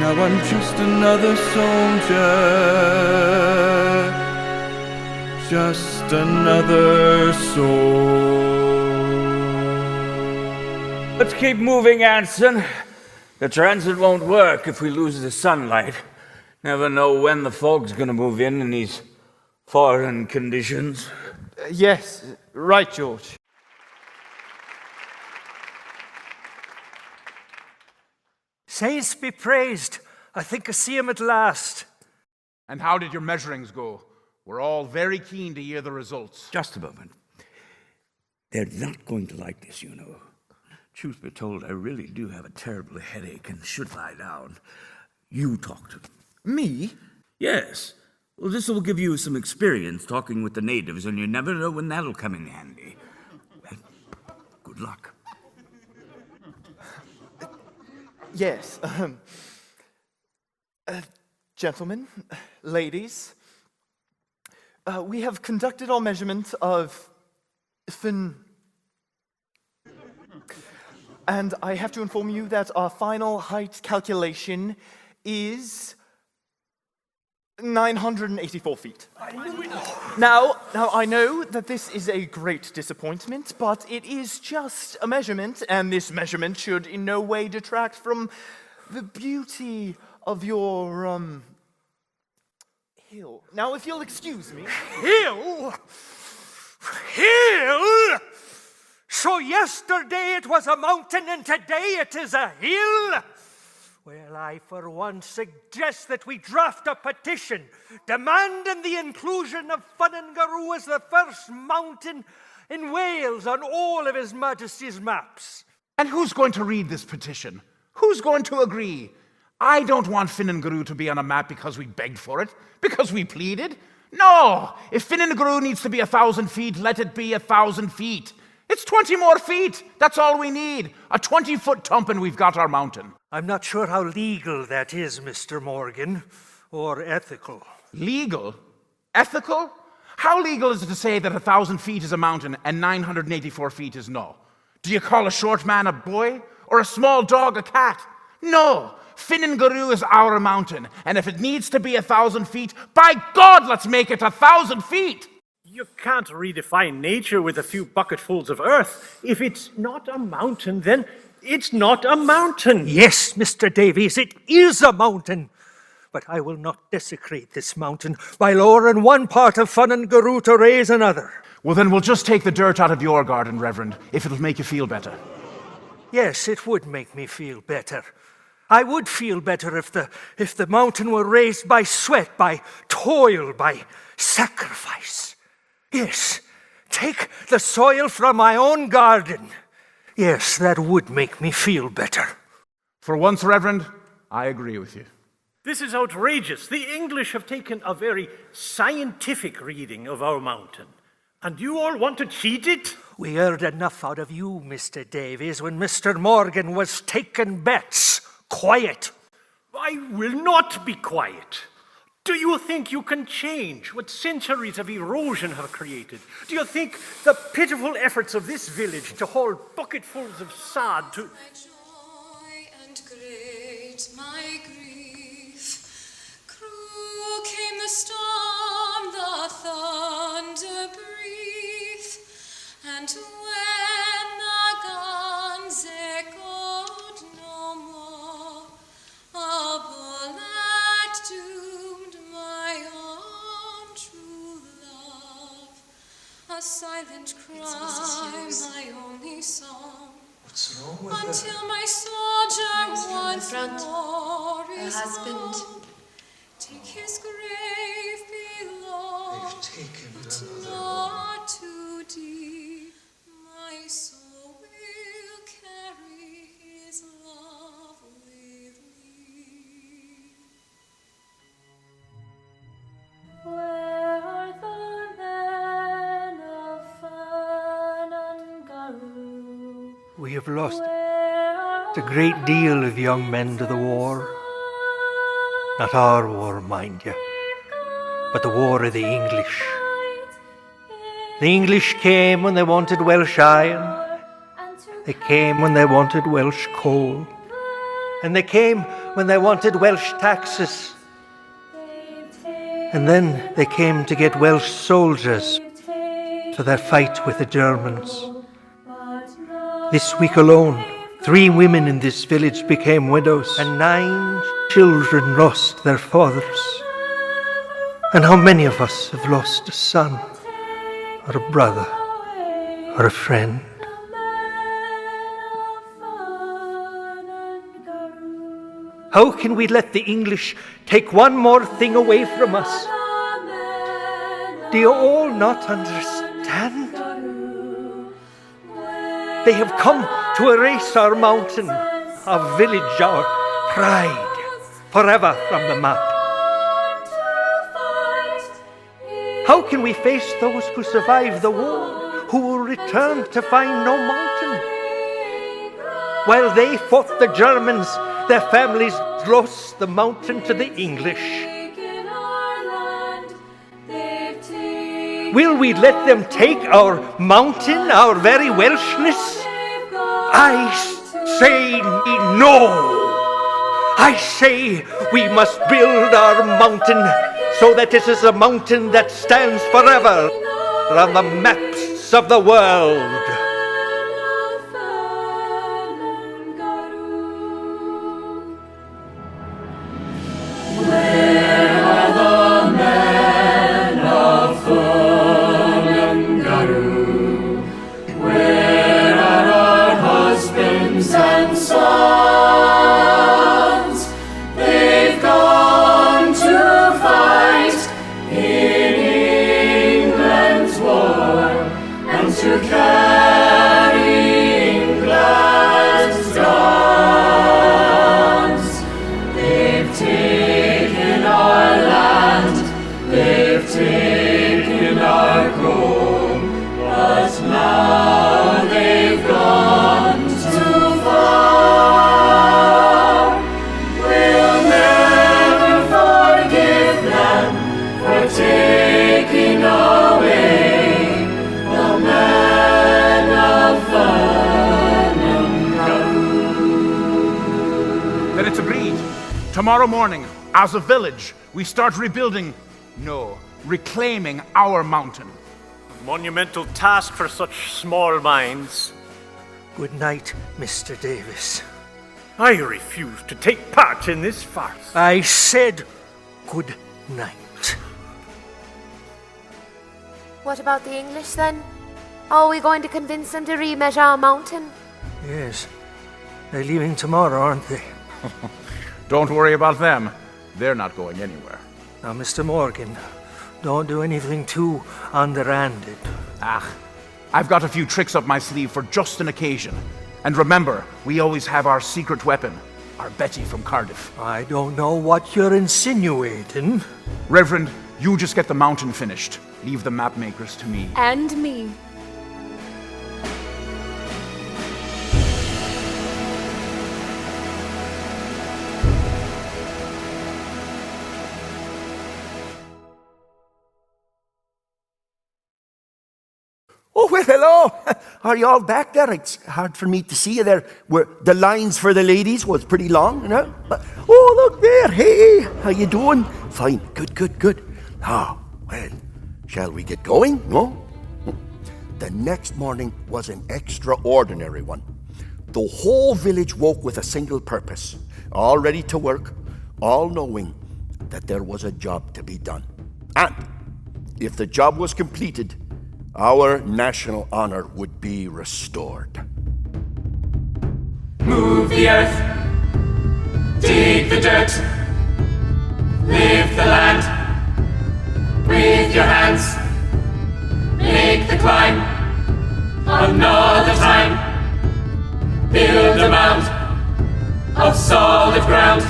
Now I'm just another soldier, just another soul. Let's keep moving, Anson. The transit won't work if we lose the sunlight. Never know when the fog's gonna move in these foreign conditions. Yes, right, George. Saints be praised. I think I see him at last. And how did your measurings go? We're all very keen to hear the results. Just a moment. They're not going to like this, you know. Truth be told, I really do have a terrible headache and should lie down. You talk to them. Me? Yes. Well, this will give you some experience talking with the natives, and you never know when that'll come in handy. Well, good luck. Yes. Gentlemen, ladies, we have conducted our measurement of and I have to inform you that our final height calculation is 984 feet. Now, I know that this is a great disappointment, but it is just a measurement, and this measurement should in no way detract from the beauty of your, hill. Now, if you'll excuse me. Hill? Hill? So yesterday it was a mountain and today it is a hill? Well, I for one suggest that we draft a petition demanding the inclusion of Funangaroo as the first mountain in Wales on all of His Majesty's maps. And who's going to read this petition? Who's going to agree? I don't want Funangaroo to be on a map because we begged for it, because we pleaded. No! If Funangaroo needs to be 1,000 feet, let it be 1,000 feet. It's 20 more feet. That's all we need. A 20-foot tump and we've got our mountain. I'm not sure how legal that is, Mr. Morgan, or ethical. Legal? Ethical? How legal is it to say that 1,000 feet is a mountain and 984 feet is no? Do you call a short man a boy? Or a small dog a cat? No! Funangaroo is our mountain, and if it needs to be 1,000 feet, by God, let's make it 1,000 feet! You can't redefine nature with a few bucketfuls of earth. If it's not a mountain, then it's not a mountain. Yes, Mr. Davies, it is a mountain. But I will not desecrate this mountain by lowering one part of Funangaroo to raise another. Well, then we'll just take the dirt out of your garden, Reverend, if it'll make you feel better. Yes, it would make me feel better. I would feel better if the mountain were raised by sweat, by toil, by sacrifice. Yes, take the soil from my own garden. Yes, that would make me feel better. For once, Reverend, I agree with you. This is outrageous. The English have taken a very scientific reading of our mountain. And you all want to cheat it? We heard enough out of you, Mr. Davies, when Mr. Morgan was taking bets. Quiet. I will not be quiet. Do you think you can change what centuries of erosion have created? Do you think the pitiful efforts of this village to haul bucketfuls of sod to... My joy and great my grief. Cruel came the storm, the thunder breathe, and when the guns echoed no more, a bullet doomed my own true a silent cry, my only song. What's wrong with Until my soldier once more is husband. home. Take his grave below, They've taken but another not too deep. My soul will carry his love with me. Where are the men of Fanangaru? We have lost a great deal of young men to the war. Not our war, mind you, but the war of the English. The English came when they wanted Welsh iron. They came when they wanted Welsh coal. And they came when they wanted Welsh taxes. And then they came to get Welsh soldiers for their fight with the Germans. This week alone, 3 women in this village became widows, and 9 children lost their fathers. And how many of us have lost a son, or a brother, or a friend? How can we let the English take one more thing away from us? Do you all not understand? They have come to erase our mountain, our village, our pride, forever from the map. How can we face those who survived the war, who will return to find no mountain? While they fought the Germans, their families lost the mountain to the English. Will we let them take our mountain, our very Welshness? I say no. I say we must build our mountain so that it is a mountain that stands forever on the maps of the world. Where are the men of Fanangaru? Where are our husbands and sons? They've gone to fight in England's war and to carry England's guns. They've taken our land, they've taken our home, but now they've gone too far. We'll never forgive them for taking away the men of Fanangaru. Then it's agreed. Tomorrow morning, as a village, we start rebuilding, no, reclaiming our mountain. A monumental task for such small minds. Good night, Mr. Davis. I refuse to take part in this farce. I said good night. What about the English then? Are we going to convince them to remeasure our mountain? Yes, they're leaving tomorrow, aren't they? Don't worry about them. They're not going anywhere. Now, Mr. Morgan, don't do anything too underhanded. I've got a few tricks up my sleeve for just an occasion. And remember, we always have our secret weapon, our Betty from Cardiff. I don't know what you're insinuating. Reverend, you just get the mountain finished. Leave the map makers to me. And me. Oh, well, hello. Are you all back there? It's hard for me to see you there. Where the lines for the ladies was pretty long, you know. Oh, look there. Hey, how you doing? Fine. Good. Ah, well, shall we get going? No? The next morning was an extraordinary one. The whole village woke with a single purpose, all ready to work, all knowing that there was a job to be done. And if the job was completed, our national honor would be restored. Move the earth, dig the dirt, lift the land with your hands, make the climb another time, build a mound of solid ground.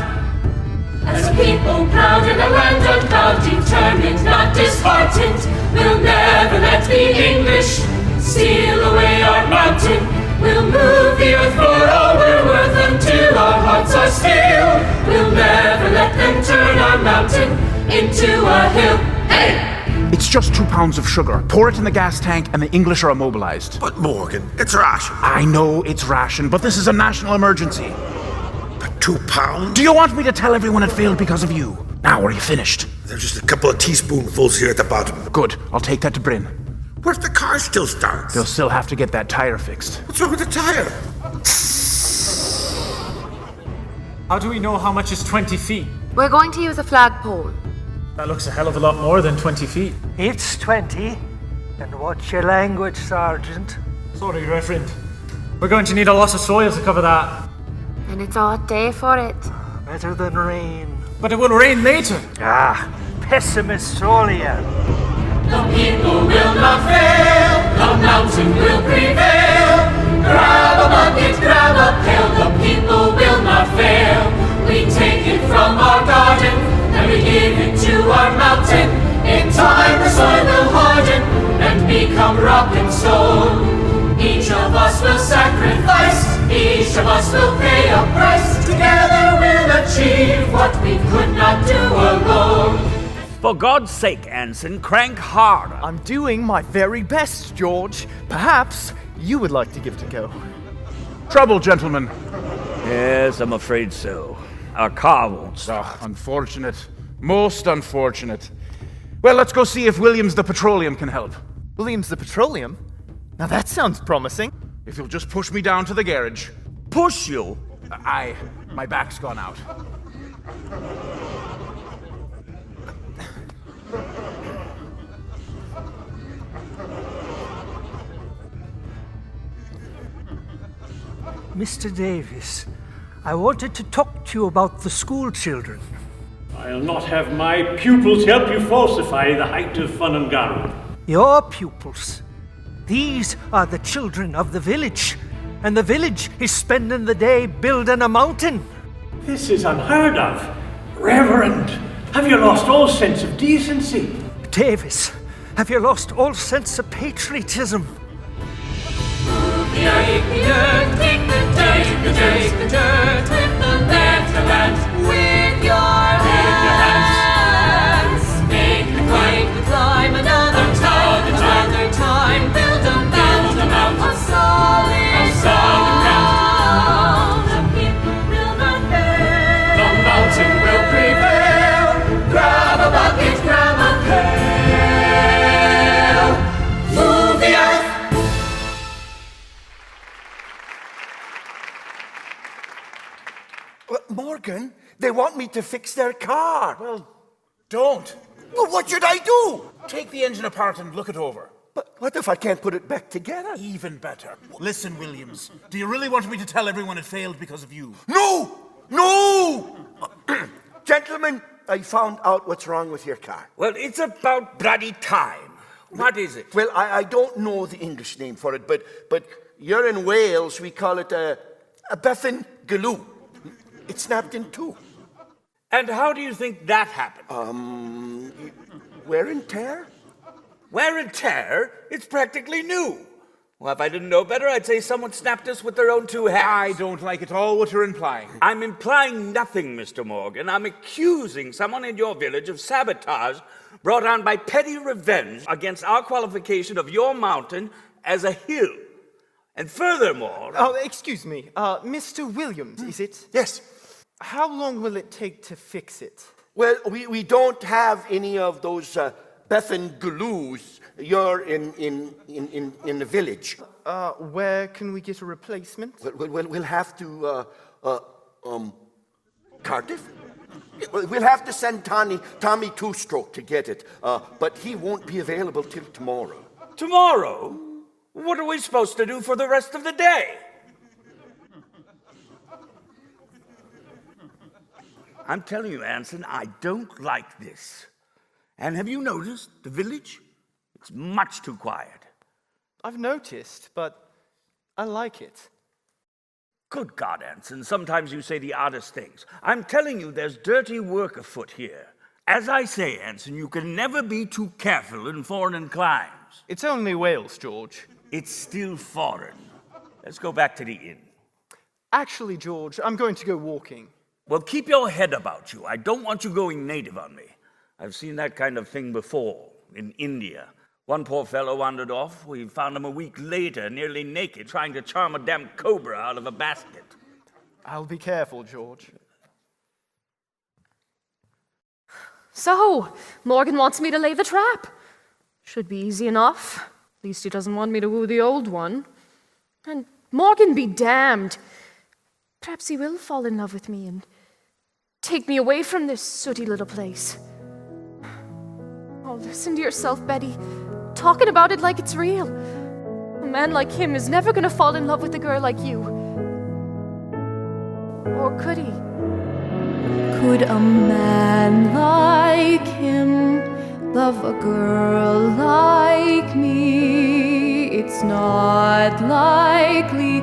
As a people proud in a land unbound, determined, not disheartened, we'll never let the English steal away our mountain. We'll move the earth for all we're worth until our hearts are still. We'll never let them turn our mountain into a hill. Hey! It's just 2 pounds of sugar. Pour it in the gas tank and the English are immobilized. But Morgan, it's ration. I know it's ration, but this is a national emergency. But 2 pounds? Do you want me to tell everyone it failed because of you? Now, are you finished? There's just a couple of teaspoonfuls here at the bottom. Good. I'll take that to Bryn. What if the car still starts? They'll still have to get that tire fixed. What's wrong with the tire? How do we know how much is 20 feet? We're going to use a flagpole. That looks a hell of a lot more than 20 feet. It's 20. And what's your language, Sergeant? Sorry, Reverend. We're going to need a lot of soil to cover that. And it's a hot day for it. Better than rain. But it will rain later. Ah, pessimists all here. The people will not fail, the mountain will prevail. Grab a bucket, grab a pail, the people will not fail. We take it from our garden, and we give it to our mountain. In time the soil will harden, and become rock and stone. Each of us will sacrifice, each of us will pay a price. Together we'll achieve what we could not do alone. For God's sake, Anson, crank harder. I'm doing my very best, George. Perhaps you would like to give it a go. Trouble, gentlemen. Yes, I'm afraid so. Our car won't start. Oh, unfortunate. Most unfortunate. Well, let's go see if Williams the Petroleum can help. Williams the Petroleum? Now that sounds promising. If you'll just push me down to the garage. Push you? My back's gone out. Mr. Davis, I wanted to talk to you about the school children. I'll not have my pupils help you falsify the height of fun and gammon. Your pupils. These are the children of the village, and the village is spending the day building a mountain. This is unheard of. Reverend, have you lost all sense of decency? Davis, have you lost all sense of patriotism? Take the dirt, take the dirt, take the dirt, take the dirt, with the land, with your hands. Make the climb another time, build a mound of solid ground. The people will not fail, the mountain will prevail. Grab a bucket, grab a pail, move the earth. Morgan, they want me to fix their car. Well, don't. Well, what should I do? Take the engine apart and look it over. But what if I can't put it back together? Even better. Listen, Williams, do you really want me to tell everyone it failed because of you? No! No! Gentlemen, I found out what's wrong with your car. Well, it's about bloody time. What is it? Well, I don't know the English name for it, but you're in Wales, we call it a Bethan Galoo. It snapped in two. And how do you think that happened? Wear and tear? Wear and tear? It's practically new. Well, if I didn't know better, I'd say someone snapped us with their own two hands. I don't like at all what you're implying. I'm implying nothing, Mr. Morgan. I'm accusing someone in your village of sabotage brought on by petty revenge against our qualification of your mountain as a hill. And furthermore... Oh, excuse me. Mr. Williams, is it? Yes. How long will it take to fix it? Well, we don't have any of those Bethan Galoos. You're in the village. Where can we get a replacement? We'll have to, Cardiff? We'll have to send Tommy Two-Stroke to get it, but he won't be available till tomorrow. Tomorrow? What are we supposed to do for the rest of the day? I'm telling you, Anson, I don't like this. And have you noticed the village? It's much too quiet. I've noticed, but I like it. Good God, Anson, sometimes you say the oddest things. I'm telling you, there's dirty work afoot here. As I say, Anson, you can never be too careful in foreign climes. It's only Wales, George. It's still foreign. Let's go back to the inn. Actually, George, I'm going to go walking. Well, keep your head about you. I don't want you going native on me. I've seen that kind of thing before, in India. One poor fellow wandered off. We found him a week later, nearly naked, trying to charm a damn cobra out of a basket. I'll be careful, George. So, Morgan wants me to lay the trap. Should be easy enough. At least he doesn't want me to woo the old one. And Morgan be damned. Perhaps he will fall in love with me and take me away from this sooty little place. Oh, listen to yourself, Betty. Talking about it like it's real. A man like him is never going to fall in love with a girl like you. Or could he? Could a man like him love a girl like me? It's not likely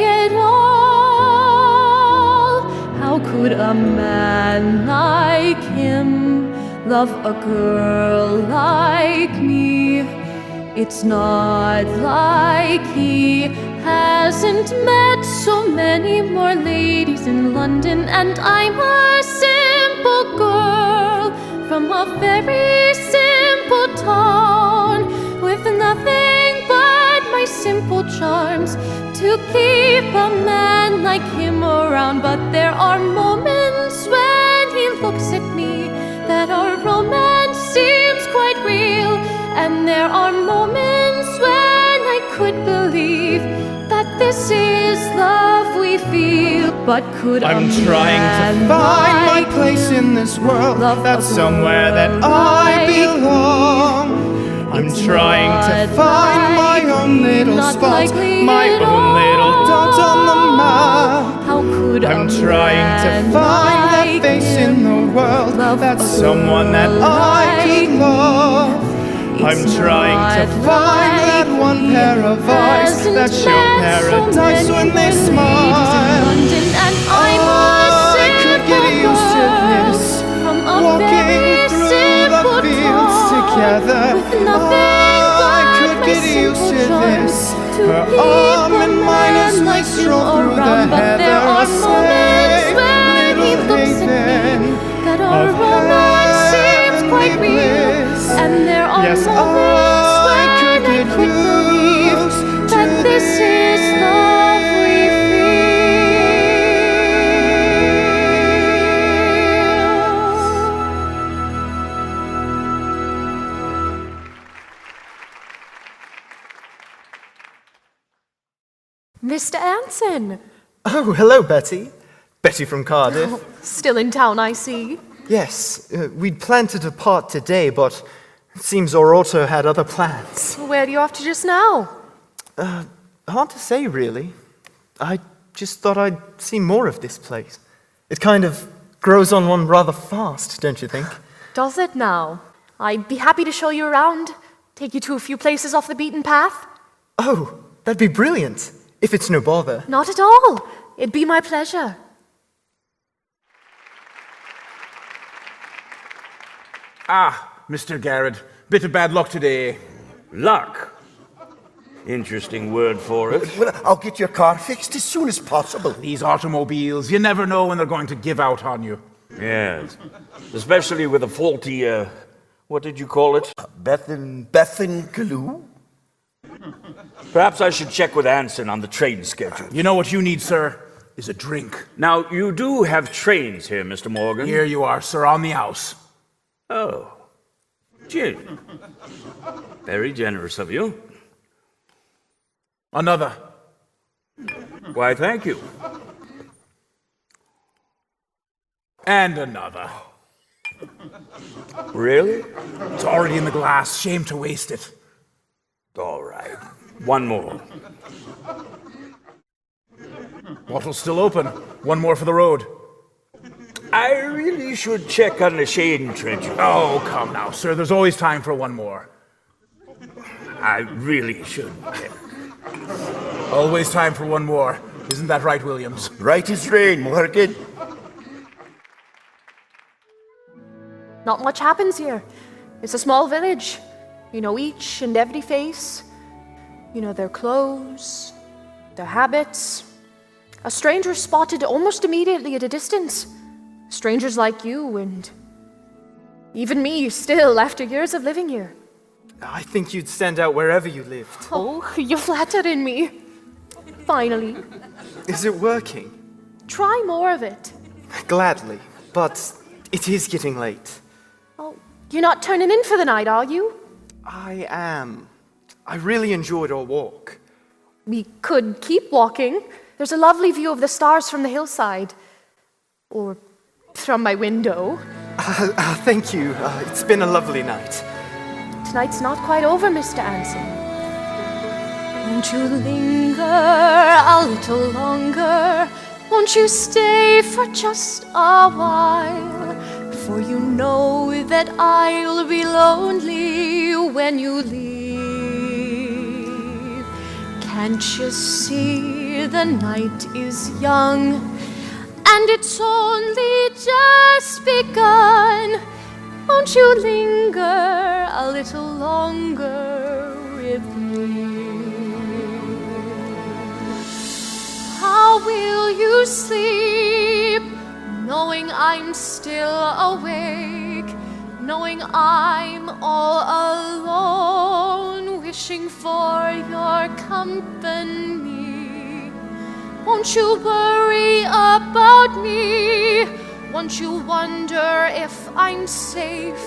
at all. How could a man like him love a girl like me? It's not like he hasn't met so many more ladies in London, and I'm a simple girl from a very simple town, with nothing but my simple charms to keep a man like him around. But there are moments when he looks at me that our romance seems quite real, and there are moments when I could believe that this is love we feel. But could I'm trying to find my place in this world. That's somewhere that I belong. I'm trying to find my own little spot, my own little dot on the map. I'm trying to find that face in the world. That's someone that I could love. I'm trying to find that one pair of eyes that show paradise when they smile. I could get used to this, walking through the fields together. I could get used to this, her arm in mine as we stroll through the heather. A safe little haven of heavenly bliss. And there are yes, moments when I could believe that this is love we feel. Mr. Anson. Oh, hello, Betty. Betty from Cardiff. Oh, still in town, I see. Yes, we'd planned to depart today, but it seems our auto had other plans. Where are you off to just now? Hard to say, really. I just thought I'd see more of this place. It kind of grows on one rather fast, don't you think? Does it now? I'd be happy to show you around, take you to a few places off the beaten path. Oh, that'd be brilliant, if it's no bother. Not at all. It'd be my pleasure. Ah, Mr. Garrett, bit of bad luck today. Luck? Interesting word for it. Well, I'll get your car fixed as soon as possible. These automobiles, you never know when they're going to give out on you. Yes, especially with a faulty, what did you call it? Bethan Glue? Perhaps I should check with Anson on the train schedule. You know what you need, sir? Is a drink. Now, you do have trains here, Mr. Morgan. Here you are, sir, on the house. Oh, gin. Very generous of you. Another. Why, thank you. And another. Really? It's already in the glass. Shame to waste it. All right. One more. Bottle's still open. One more for the road. I really should check on the shading trench. Oh, come now, sir. There's always time for one more. I really should check. Always time for one more. Isn't that right, Williams? Right as rain, Morgan. Not much happens here. It's a small village. You know each and every face. You know their clothes, their habits. A stranger spotted almost immediately at a distance. Strangers like you and even me still after years of living here. I think you'd stand out wherever you lived. Oh, you're flattering me. Finally. Is it working? Try more of it. Gladly, but it is getting late. Oh, you're not turning in for the night, are you? I am. I really enjoyed our walk. We could keep walking. There's a lovely view of the stars from the hillside. Or from my window. Thank you. It's been a lovely night. Tonight's not quite over, Mr. Anson. Won't you linger a little longer? Won't you stay for just a while? For you know that I'll be lonely when you leave. Can't you see the night is young and it's only just begun? Won't you linger a little longer with me? How will you sleep, knowing I'm still awake, knowing I'm all alone, wishing for your company? Won't you worry about me? Won't you wonder if I'm safe?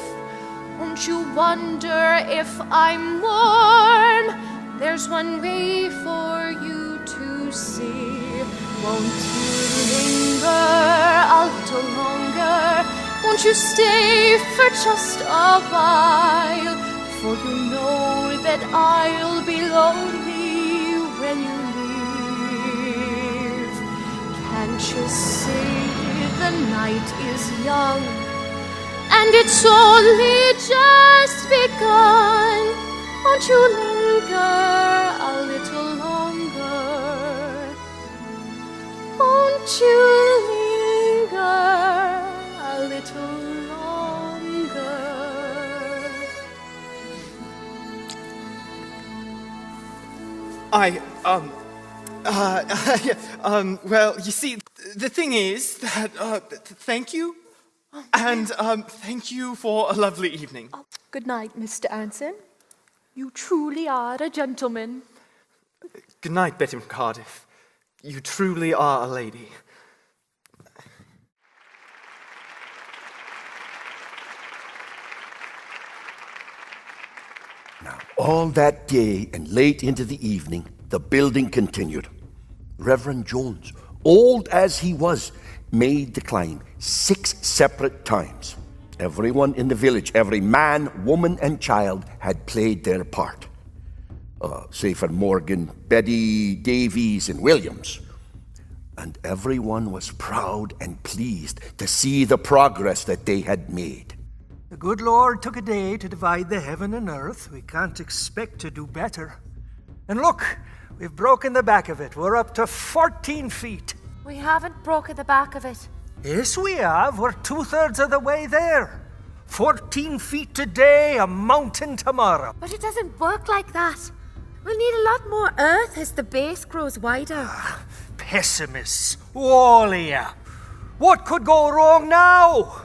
Won't you wonder if I'm warm? There's one way for you to see. Won't you linger a little longer? Won't you stay for just a while? For you know that I'll be lonely when you leave. Can't you see the night is young and it's only just begun? Won't you linger a little longer? Won't you linger a little longer? Well, you see, the thing is that, thank you, and thank you for a lovely evening. Oh, good night, Mr. Anson. You truly are a gentleman. Good night, Betty McCardiff. You truly are a lady. Now, all that day and late into the evening, the building continued. Reverend Jones, old as he was, made the climb 6 separate times. Everyone in the village, every man, woman, and child had played their part. Say for Morgan, Betty, Davies, and Williams. And everyone was proud and pleased to see the progress that they had made. The good Lord took a day to divide the heaven and earth. We can't expect to do better. And look, we've broken the back of it. We're up to 14 feet. We haven't broken the back of it. Yes, we have. We're 2/3 of the way there. 14 feet today, a mountain tomorrow. But it doesn't work like that. We'll need a lot more earth as the base grows wider. Pessimists, all of you. What could go wrong now?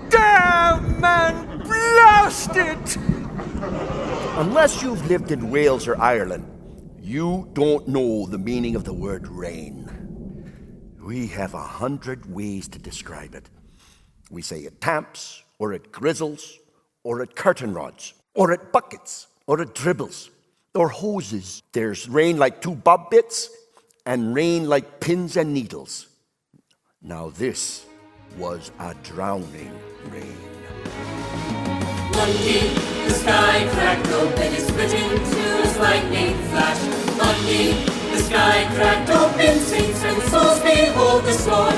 Damn, man, blast it! Unless you've lived in Wales or Ireland, you don't know the meaning of the word rain. We have 100 ways to describe it. We say it tamps, or it grizzles, or it curtain rods, or it buckets, or it dribbles, or hoses. There's rain like 2 bob bits, and rain like pins and needles. Now this was a drowning rain. Monday, the sky cracked open, it split into his lightning flash. Monday, the sky cracked open, saints and souls behold the storm.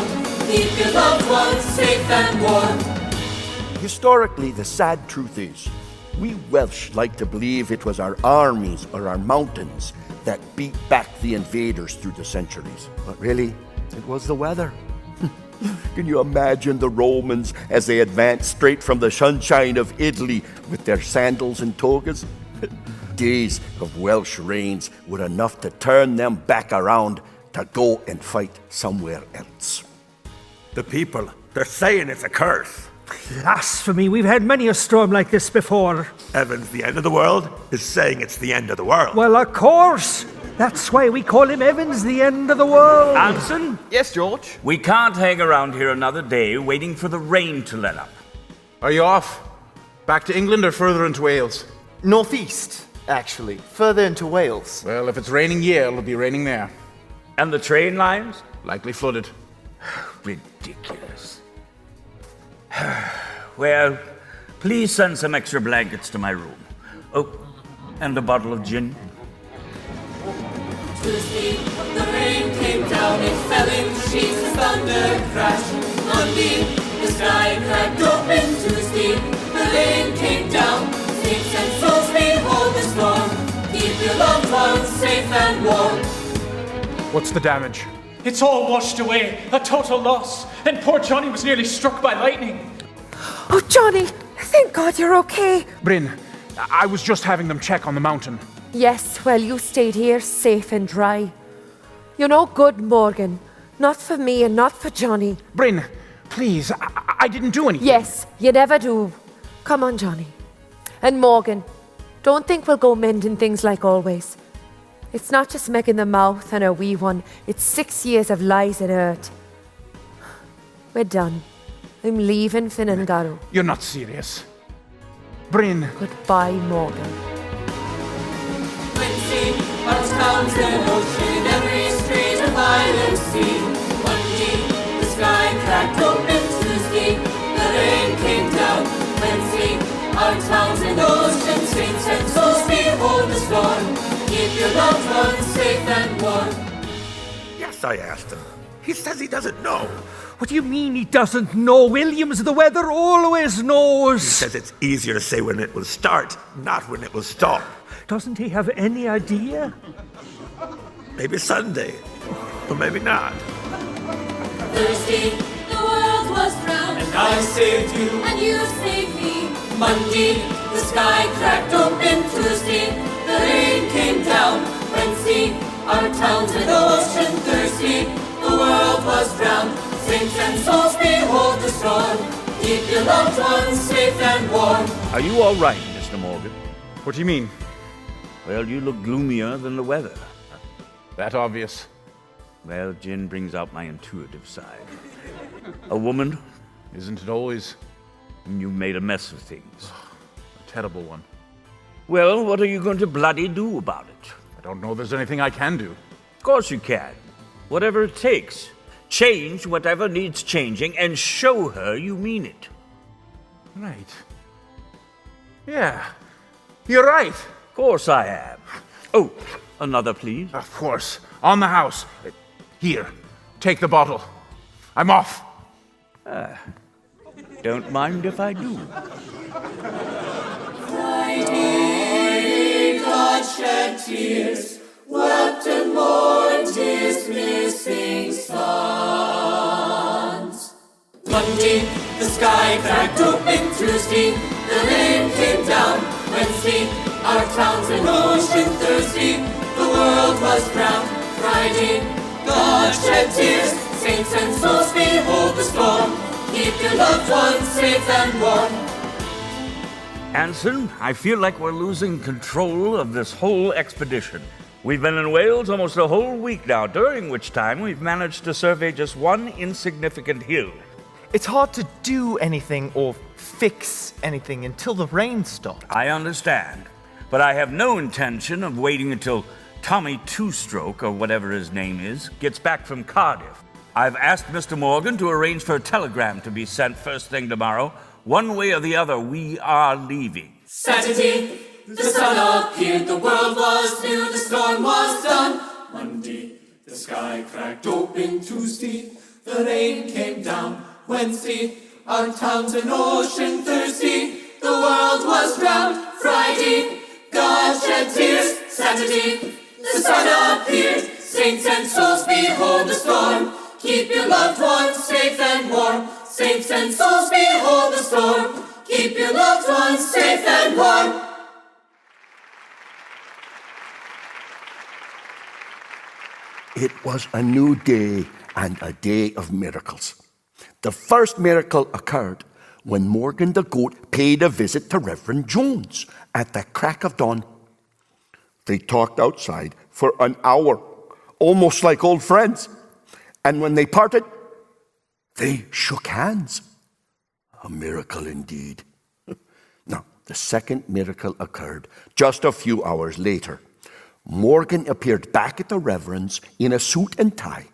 Keep your loved ones safe and warm. Historically, the sad truth is, we Welsh like to believe it was our armies or our mountains that beat back the invaders through the centuries. But really, it was the weather. Can you imagine the Romans as they advanced straight from the sunshine of Italy with their sandals and togas? Days of Welsh rains were enough to turn them back around to go and fight somewhere else. The people, they're saying it's a curse. Blasphemy, we've had many a storm like this before. Evans, the end of the world, is saying it's the end of the world. Well, of course. That's why we call him Evans, the end of the world. Anson? Yes, George? We can't hang around here another day waiting for the rain to let up. Are you off? Back to England or further into Wales? Northeast, actually. Further into Wales. Well, if it's raining here, it'll be raining there. And the train lines? Likely flooded. Ridiculous. Well, please send some extra blankets to my room. Oh, and a bottle of gin. Tuesday, the rain came down, it fell in sheets of thunder crash. Monday, the sky cracked open. Tuesday, the rain came down. Saints and souls behold the storm. Keep your loved ones safe and warm. What's the damage? It's all washed away, a total loss. And poor Johnny was nearly struck by lightning. Oh, Johnny, thank God you're okay. Bryn, I was just having them check on the mountain. Yes, well, you stayed here safe and dry. You're no good, Morgan. Not for me and not for Johnny. Bryn, please, I didn't do anything. Yes, you never do. Come on, Johnny. And Morgan, don't think we'll go mending things like always. It's not just making the mouth and a wee one. It's 6 years of lies and hurt. We're done. I'm leaving Finangaro. You're not serious. Bryn. Goodbye, Morgan. Wednesday, our town's an ocean, every street of island sea. Monday, the sky cracked open. Tuesday, the rain came down. Wednesday, our town's an ocean, saints and souls behold the storm. Keep your loved ones safe and warm. Yes, I asked him. He says he doesn't know. What do you mean he doesn't know? Williams, the weather always knows. He says it's easier to say when it will start, not when it will stop. Doesn't he have any idea? Maybe Sunday, or maybe not. Thursday, the world was drowned, and I saved you, and you saved me. Monday, the sky cracked open. Tuesday, the rain came down. Wednesday, our town's an ocean. Thursday, the world was drowned. Saints and souls behold the storm. Keep your loved ones safe and warm. Are you all right, Mr. Morgan? What do you mean? Well, you look gloomier than the weather. That obvious. Well, gin brings out my intuitive side. A woman? Isn't it always? You made a mess of things. A terrible one. Well, what are you going to bloody do about it? I don't know there's anything I can do. Of course you can. Whatever it takes. Change whatever needs changing and show her you mean it. Right. Yeah. You're right. Of course I am. Oh, another, please. Of course. On the house. Here. Take the bottle. I'm off. Don't mind if I do. Friday, God shed tears, wept and mourned his missing sons. Monday, the sky cracked open. Tuesday, the rain came down. Wednesday, our town's an ocean. Thursday, the world was drowned. Friday, God shed tears, saints and souls behold the storm. Keep your loved ones safe and warm. Anson, I feel like we're losing control of this whole expedition. We've been in Wales almost a whole week now, during which time we've managed to survey just one insignificant hill. It's hard to do anything or fix anything until the rain stops. I understand, but I have no intention of waiting until Tommy Two-Stroke, or whatever his name is, gets back from Cardiff. I've asked Mr. Morgan to arrange for a telegram to be sent first thing tomorrow. One way or the other, we are leaving. Saturday, the sun appeared, the world was new, the storm was done. Monday, the sky cracked open. Tuesday, the rain came down. Wednesday, our town's an ocean. Thursday, the world was drowned. Friday, God shed tears. Saturday, the sun appeared. Saints and souls, behold the storm. Keep your loved ones safe and warm. Saints and souls, behold the storm. Keep your loved ones safe and warm. It was a new day and a day of miracles. The first miracle occurred when Morgan the goat paid a visit to Reverend Jones at the crack of dawn. They talked outside for an hour, almost like old friends. And when they parted, they shook hands. A miracle indeed. Now, the second miracle occurred just a few hours later. Morgan appeared back at the Reverend's in a suit and tie.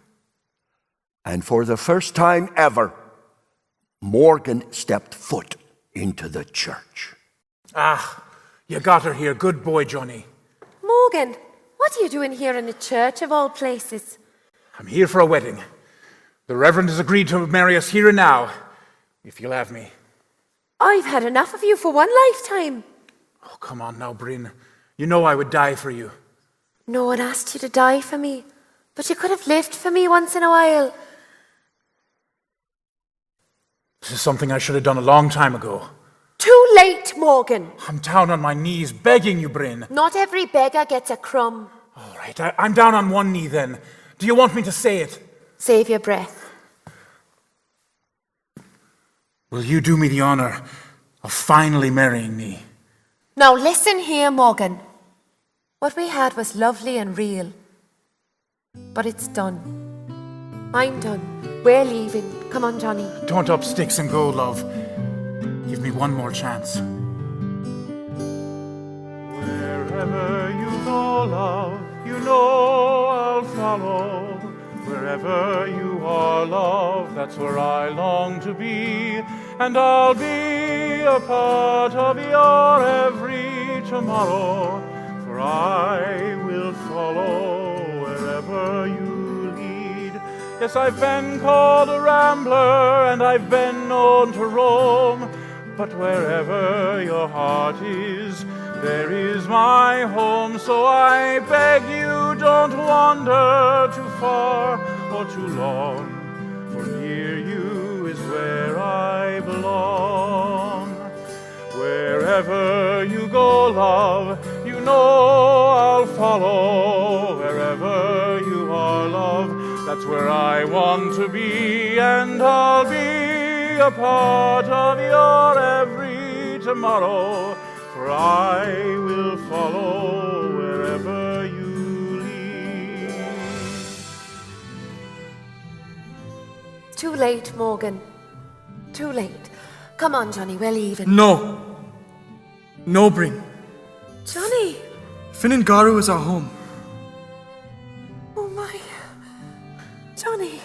And for the first time ever, Morgan stepped foot into the church. Ah, you got her here. Good boy, Johnny. Morgan, what are you doing here in a church of all places? I'm here for a wedding. The Reverend has agreed to marry us here and now, if you'll have me. I've had enough of you for one lifetime. Oh, come on now, Bryn. You know I would die for you. No one asked you to die for me, but you could have lived for me once in a while. This is something I should have done a long time ago. Too late, Morgan. I'm down on my knees begging you, Bryn. Not every beggar gets a crumb. All right, I'm down on one knee then. Do you want me to say it? Save your breath. Will you do me the honor of finally marrying me? Now listen here, Morgan. What we had was lovely and real. But it's done. I'm done. We're leaving. Come on, Johnny. Don't up sticks and go, love. Give me one more chance. Wherever you go, love, you know I'll follow. Wherever you are, love, that's where I long to be. And I'll be a part of your every tomorrow. For I will follow wherever you lead. Yes, I've been called a rambler, and I've been known to roam. But wherever your heart is, there is my home. So I beg you, don't wander too far or too long, for near you is where I belong. Wherever you go, love, you know I'll follow. Wherever you are, love, that's where I want to be. And I'll be a part of your every tomorrow. For I will follow wherever you lead. Too late, Morgan. Too late. Come on, Johnny, we're leaving. No. No, Bryn. Johnny! Finn and Garu is our home. Oh my... Johnny...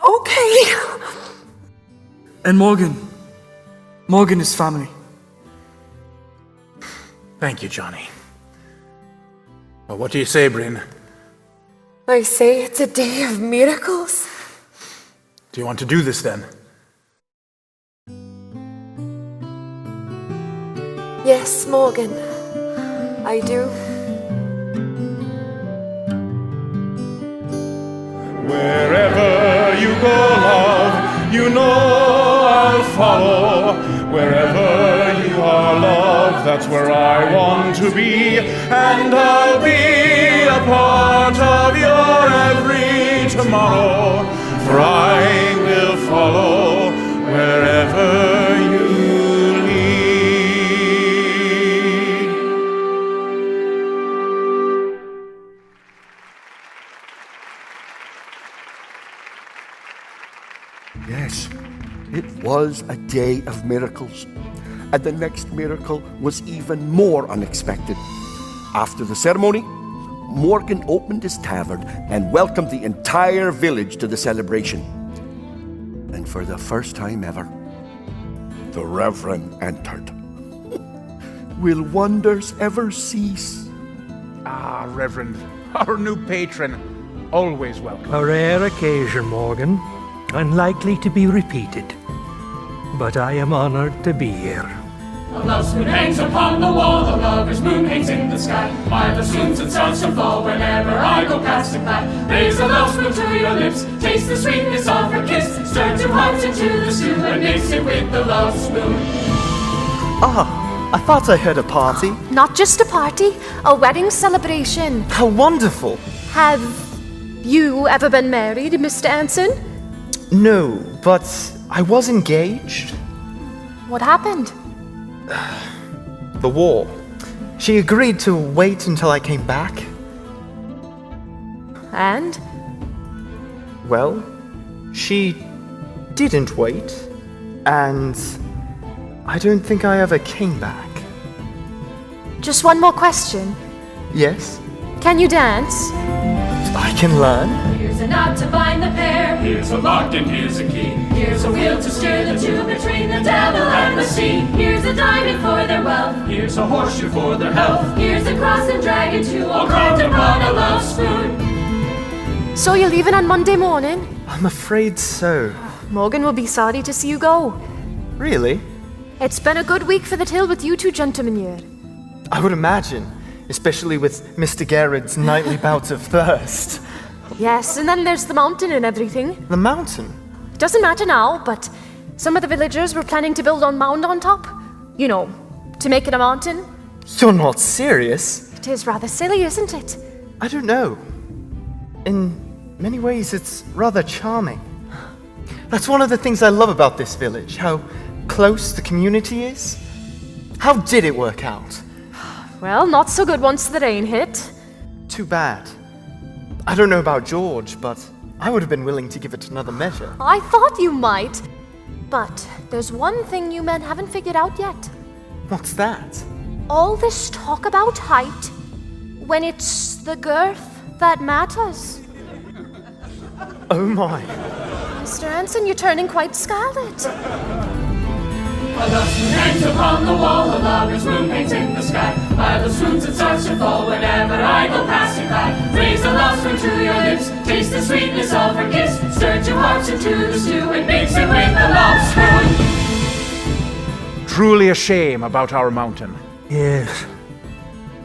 Okay! And Morgan. Morgan is family. Thank you, Johnny. Well, what do you say, Bryn? I say it's a day of miracles. Do you want to do this then? Yes, Morgan. I do. Wherever you go, love, you know I'll follow. Wherever you are, love, that's where I want to be. And I'll be a part of your every tomorrow. For I will follow wherever you lead. Yes, it was a day of miracles. And the next miracle was even more unexpected. After the ceremony, Morgan opened his tavern and welcomed the entire village to the celebration. And for the first time ever, the Reverend entered. Will wonders ever cease? Ah, Reverend, our new patron, always welcome. A rare occasion, Morgan, unlikely to be repeated. But I am honored to be here. A love spoon hangs upon the wall, the lover's moon hangs in the sky. By the spoons it starts to fall whenever I go passing by. Raise a love spoon to your lips, taste the sweetness of her kiss. Stir two hearts into the stew and mix it with the love spoon. Ah, I thought I heard a party. Not just a party, a wedding celebration. How wonderful. Have you ever been married, Mr. Anson? No, but I was engaged. What happened? The war. She agreed to wait until I came back. And? Well, she didn't wait, and I don't think I ever came back. Just one more question. Yes? Can you dance? I can learn. Here's a knot to bind the pair. Here's a lock and here's a key. Here's a wheel to steer the two between the devil and the sea. Here's a diamond for their wealth. Here's a horseshoe for their health. Here's a cross and dragon too, all carved upon a love spoon. So you're leaving on Monday morning? I'm afraid so. Morgan will be sorry to see you go. Really? It's been a good week for the till with you two gentlemen here. I would imagine, especially with Mr. Garrett's nightly bouts of thirst. Yes, and then there's the mountain and everything. The mountain? Doesn't matter now, but some of the villagers were planning to build a mound on top. You know, to make it a mountain. You're not serious? It is rather silly, isn't it? I don't know. In many ways, it's rather charming. That's one of the things I love about this village, how close the community is. How did it work out? Well, not so good once the rain hit. Too bad. I don't know about George, but I would have been willing to give it another measure. I thought you might. But there's one thing you men haven't figured out yet. What's that? All this talk about height, when it's the girth that matters. Oh my. Mr. Anson, you're turning quite scarlet. A love spoon hangs upon the wall, a lover's moon hangs in the sky. By the spoons it starts to fall whenever I go passing by. Raise a love spoon to your lips, taste the sweetness of her kiss. Stir two hearts into the stew and mix it with the love spoon. Truly a shame about our mountain. Yes.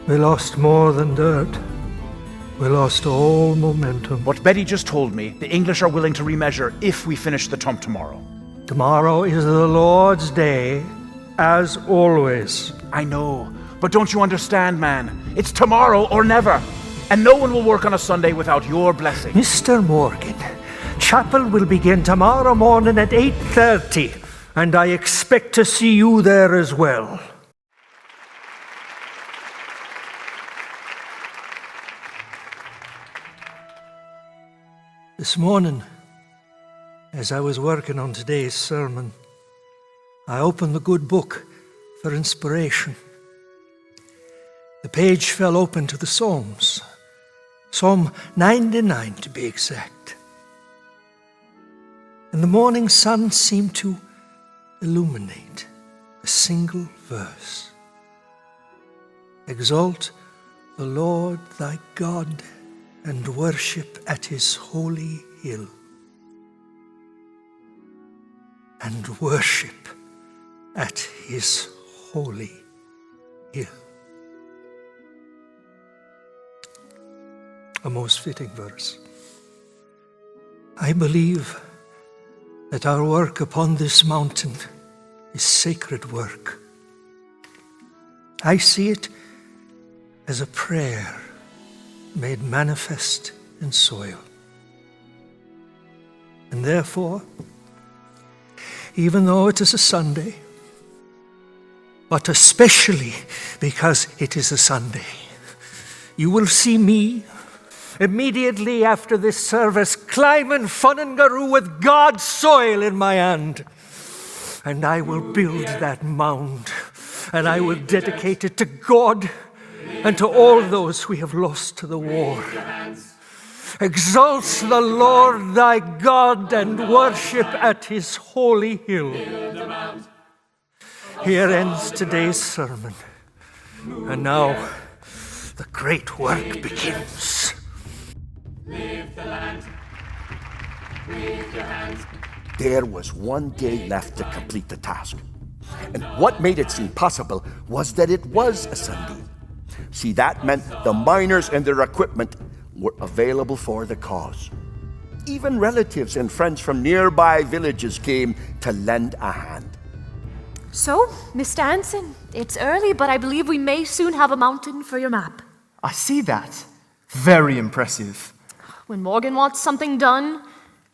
We lost more than dirt. We lost all momentum. What Betty just told me, the English are willing to remeasure if we finish the tump tomorrow. Tomorrow is the Lord's day, as always. I know, but don't you understand, man? It's tomorrow or never. And no one will work on a Sunday without your blessing. Mr. Morgan, chapel will begin tomorrow morning at 8:30, and I expect to see you there as well. This morning, as I was working on today's sermon, I opened the good book for inspiration. The page fell open to the Psalms, Psalm 99 to be exact. And the morning sun seemed to illuminate a single verse. Exalt the Lord thy God and worship at his holy hill. And worship at his holy hill. A most fitting verse. I believe that our work upon this mountain is sacred work. I see it as a prayer made manifest in soil. And therefore, even though it is a Sunday, but especially because it is a Sunday, you will see me immediately after this service climbing Funangaroo with God's soil in my hand. And I will build that mound, and I will dedicate it to God and to all those we have lost to the war. Exalt the Lord thy God and worship at his holy hill. Here ends today's sermon. And now the great work begins. Leave the land with your hands. There was one day left to complete the task. And what made it seem possible was that it was a Sunday. See, that meant the miners and their equipment were available for the cause. Even relatives and friends from nearby villages came to lend a hand. So, Mr. Anson, it's early, but I believe we may soon have a mountain for your map. I see that. Very impressive. When Morgan wants something done,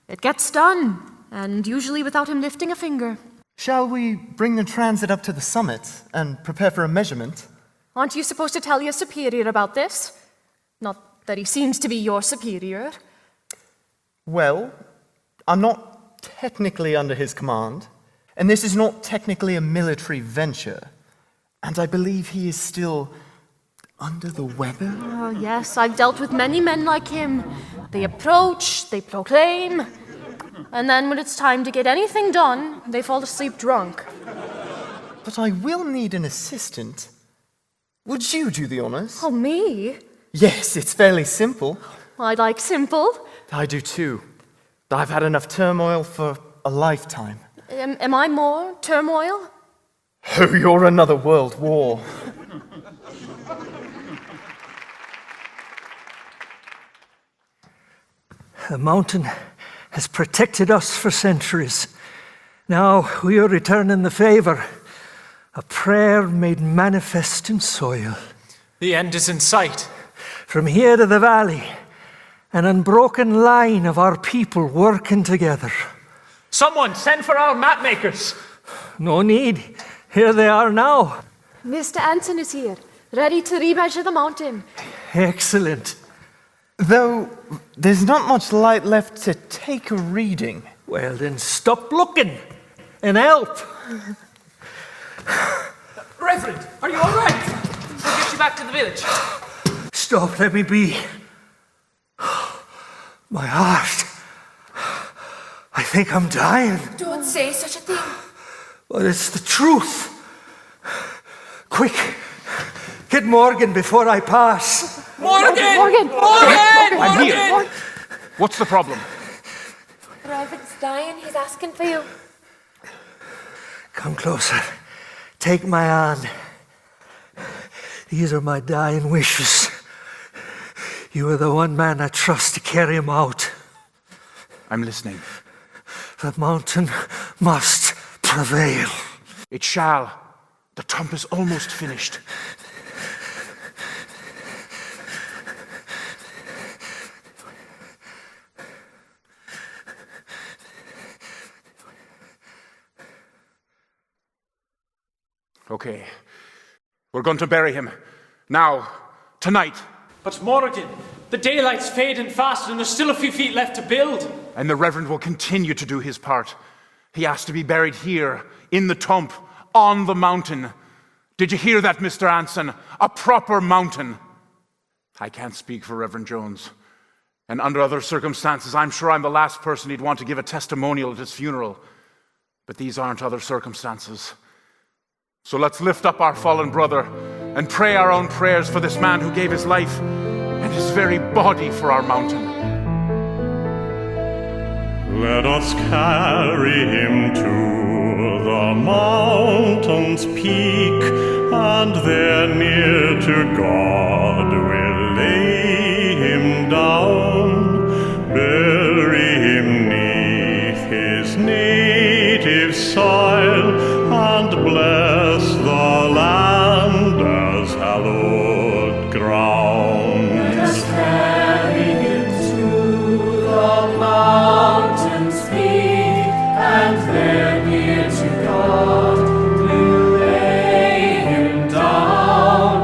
it gets done, and usually without him lifting a finger. Shall we bring the transit up to the summit and prepare for a measurement? Aren't you supposed to tell your superior about this? Not that he seems to be your superior. Well, I'm not technically under his command, and this is not technically a military venture. And I believe he is still under the weather? Oh, yes, I've dealt with many men like him. They approach, they proclaim, and then when it's time to get anything done, they fall asleep drunk. But I will need an assistant. Would you do the honors? Oh, me? Yes, it's fairly simple. I like simple. I do too. I've had enough turmoil for a lifetime. Am I more turmoil? Oh, you're another world war. The mountain has protected us for centuries. Now we are returning the favor. A prayer made manifest in soil. The end is in sight. From here to the valley, an unbroken line of our people working together. Someone send for our map makers. No need. Here they are now. Mr. Anson is here, ready to remeasure the mountain. Excellent. Though there's not much light left to take a reading. Well, then stop looking and help. Reverend, are you all right? We'll get you back to the village. Stop, let me be. My heart. I think I'm dying. Don't say such a thing. But it's the truth. Quick, get Morgan before I pass. Morgan! Morgan! I'm here. What's the problem? Reverend's dying. He's asking for you. Come closer. Take my hand. These are my dying wishes. You are the one man I trust to carry him out. I'm listening. The mountain must prevail. It shall. The trump is almost finished. Okay. We're going to bury him. Now. Tonight. But Morgan, the daylight's fading fast and there's still a few feet left to build. And the Reverend will continue to do his part. He has to be buried here, in the tump, on the mountain. Did you hear that, Mr. Anson? A proper mountain. I can't speak for Reverend Jones. And under other circumstances, I'm sure I'm the last person he'd want to give a testimonial at his funeral. But these aren't other circumstances. So let's lift up our fallen brother and pray our own prayers for this man who gave his life and his very body for our mountain. Let us carry him to the mountain's peak, and there near to God we'll lay him down, bury him 'neath his native soil, and bless the land as hallowed ground. Let us carry him to the mountain's peak, and there near to God we'll lay him down,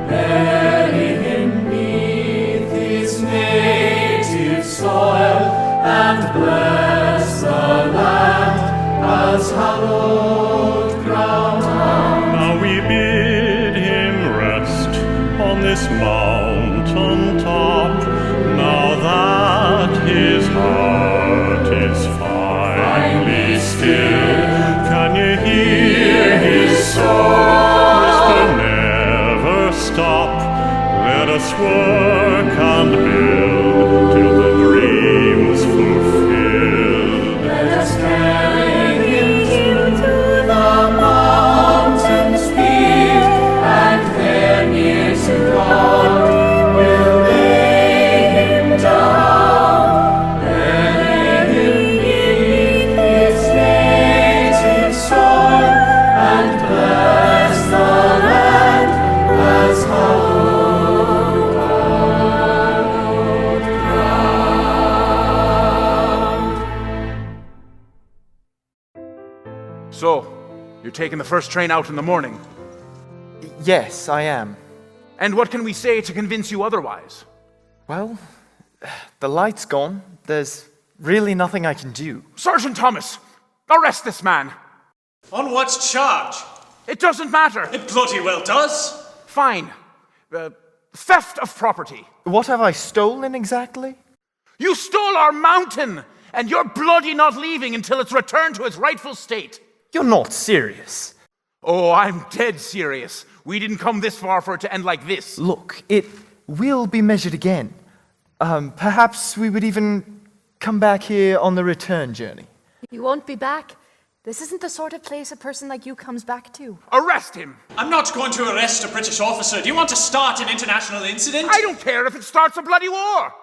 bury him 'neath his native soil, and bless the land as hallowed ground. Now we bid him rest on this this mountain top, now that his heart is finely still. Can you hear his song? Whisper, never stop. Let us work and build till the dream's fulfilled. Let us carry him to the mountain's peak, and there near to God we'll lay him down. Bury him beneath his native soil, and bless the land as hallowed ground. So, you're taking the first train out in the morning? Yes, I am. And what can we say to convince you otherwise? Well, the light's gone. There's really nothing I can do. Sergeant Thomas, arrest this man. On what charge? It doesn't matter. It bloody well does. Fine. Theft of property. What have I stolen exactly? You stole our mountain, and you're bloody not leaving until it's returned to its rightful state. You're not serious. Oh, I'm dead serious. We didn't come this far for it to end like this. Look, it will be measured again. Perhaps we would even come back here on the return journey. You won't be back. This isn't the sort of place a person like you comes back to. Arrest him! I'm not going to arrest a British officer. Do you want to start an international incident? I don't care if it starts a bloody war!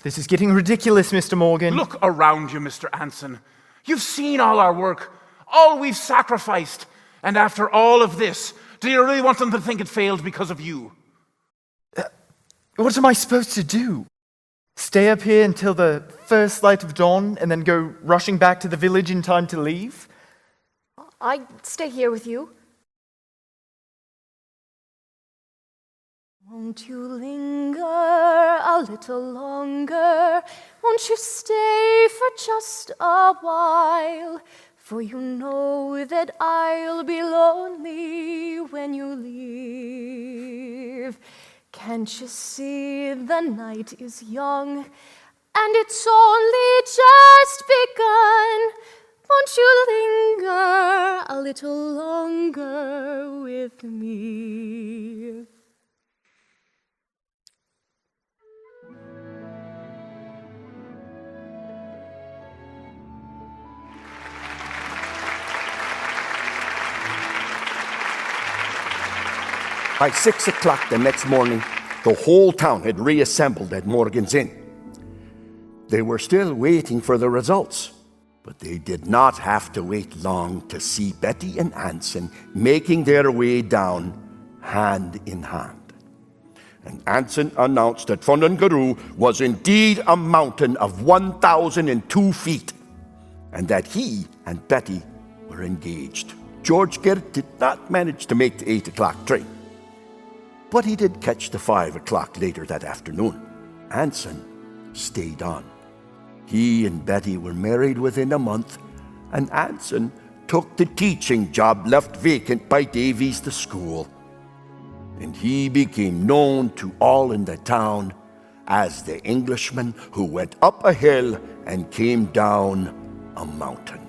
This is getting ridiculous, Mr. Morgan. Look around you, Mr. Anson. You've seen all our work, all we've sacrificed. And after all of this, do you really want them to think it failed because of you? What am I supposed to do? Stay up here until the first light of dawn and then go rushing back to the village in time to leave? I'd stay here with you. Won't you linger a little longer? Won't you stay for just a while? For you know that I'll be lonely when you leave. Can't you see the night is young and it's only just begun? Won't you linger a little longer with me? By 6 o'clock the next morning, the whole town had reassembled at Morgan's Inn. They were still waiting for the results, but they did not have to wait long to see Betty and Anson making their way down hand in hand. And Anson announced that Funangaroo was indeed a mountain of 1,002 feet, and that he and Betty were engaged. George Gert did not manage to make the 8 o'clock train, but he did catch the 5 o'clock later that afternoon. Anson stayed on. He and Betty were married within a month, and Anson took the teaching job left vacant by Davies the school. And he became known to all in the town as the Englishman who went up a hill and came down a mountain.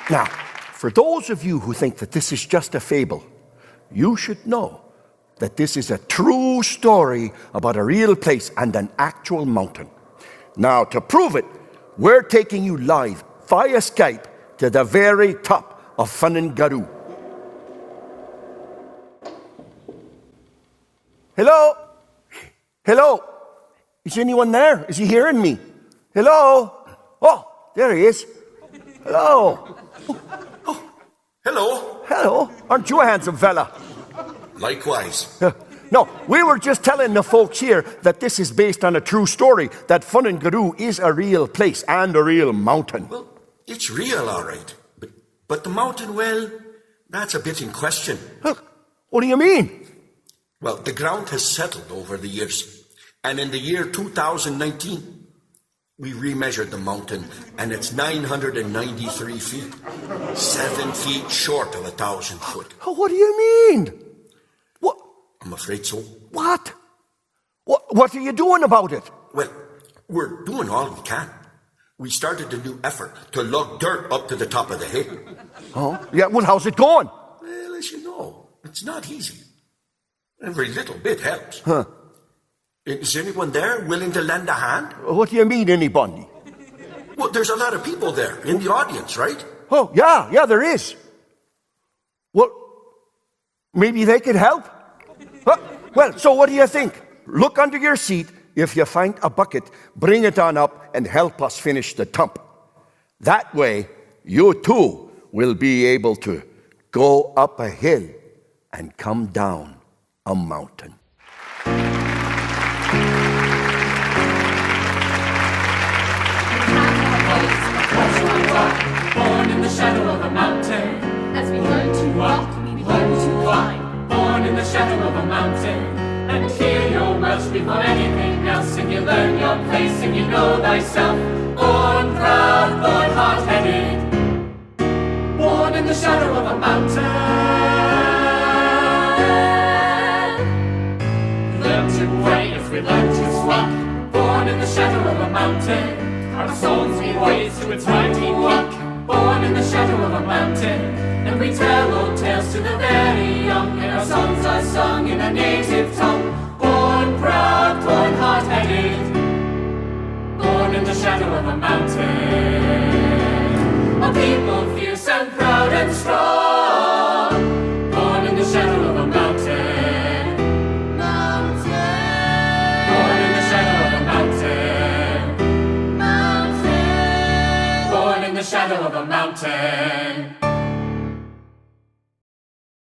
Now, for those of you who think that this is just a fable, you should know that this is a true story about a real place and an actual mountain. Now, to prove it, we're taking you live via Skype to the very top of Funangaroo. Hello? Hello? Is anyone there? Is he hearing me? Hello? Oh, there he is. Hello? Hello. Hello. Aren't you a handsome fella? Likewise. No, we were just telling the folks here that this is based on a true story, that Funangaroo is a real place and a real mountain. Well, it's real, all right. But the mountain, well, that's a bit in question. What do you mean? Well, the ground has settled over the years. And in the year 2019, We remeasured the mountain, and it's 993 feet. 7 feet short of 1,000 foot. What do you mean? What? I'm afraid so. What? What are you doing about it? Well, we're doing all we can. We started a new effort to lug dirt up to the top of the hill. Oh, yeah, well, how's it going? Well, as you know, it's not easy. Every little bit helps. Huh. Is anyone there willing to lend a hand? What do you mean, anybody? Well, there's a lot of people there in the audience, right? Oh, yeah, there is. Well, maybe they could help? Well, so what do you think? Look under your seat. If you find a bucket, bring it on up and help us finish the tump. That way, you too will be able to go up a hill and come down a mountain. Born in the shadow of a mountain. As we learn to walk, we learn to climb. Born in the shadow of a mountain. And hear your Welsh before anything else. And you learn your place and you know thyself. Born proud, born hard-headed. Born in the shadow of a mountain. Learn to pray if we learn to speak. Born in the shadow of a mountain. Our souls we ways to its mighty peak. Born in the shadow of a mountain. And we tell old tales to the very young. And our songs are sung in a native tongue. Born proud, born hard-headed. Born in the shadow of a mountain. A people fierce and proud and strong. Born in the shadow of a mountain. Born in the shadow of a mountain. In the shadow of a mountain.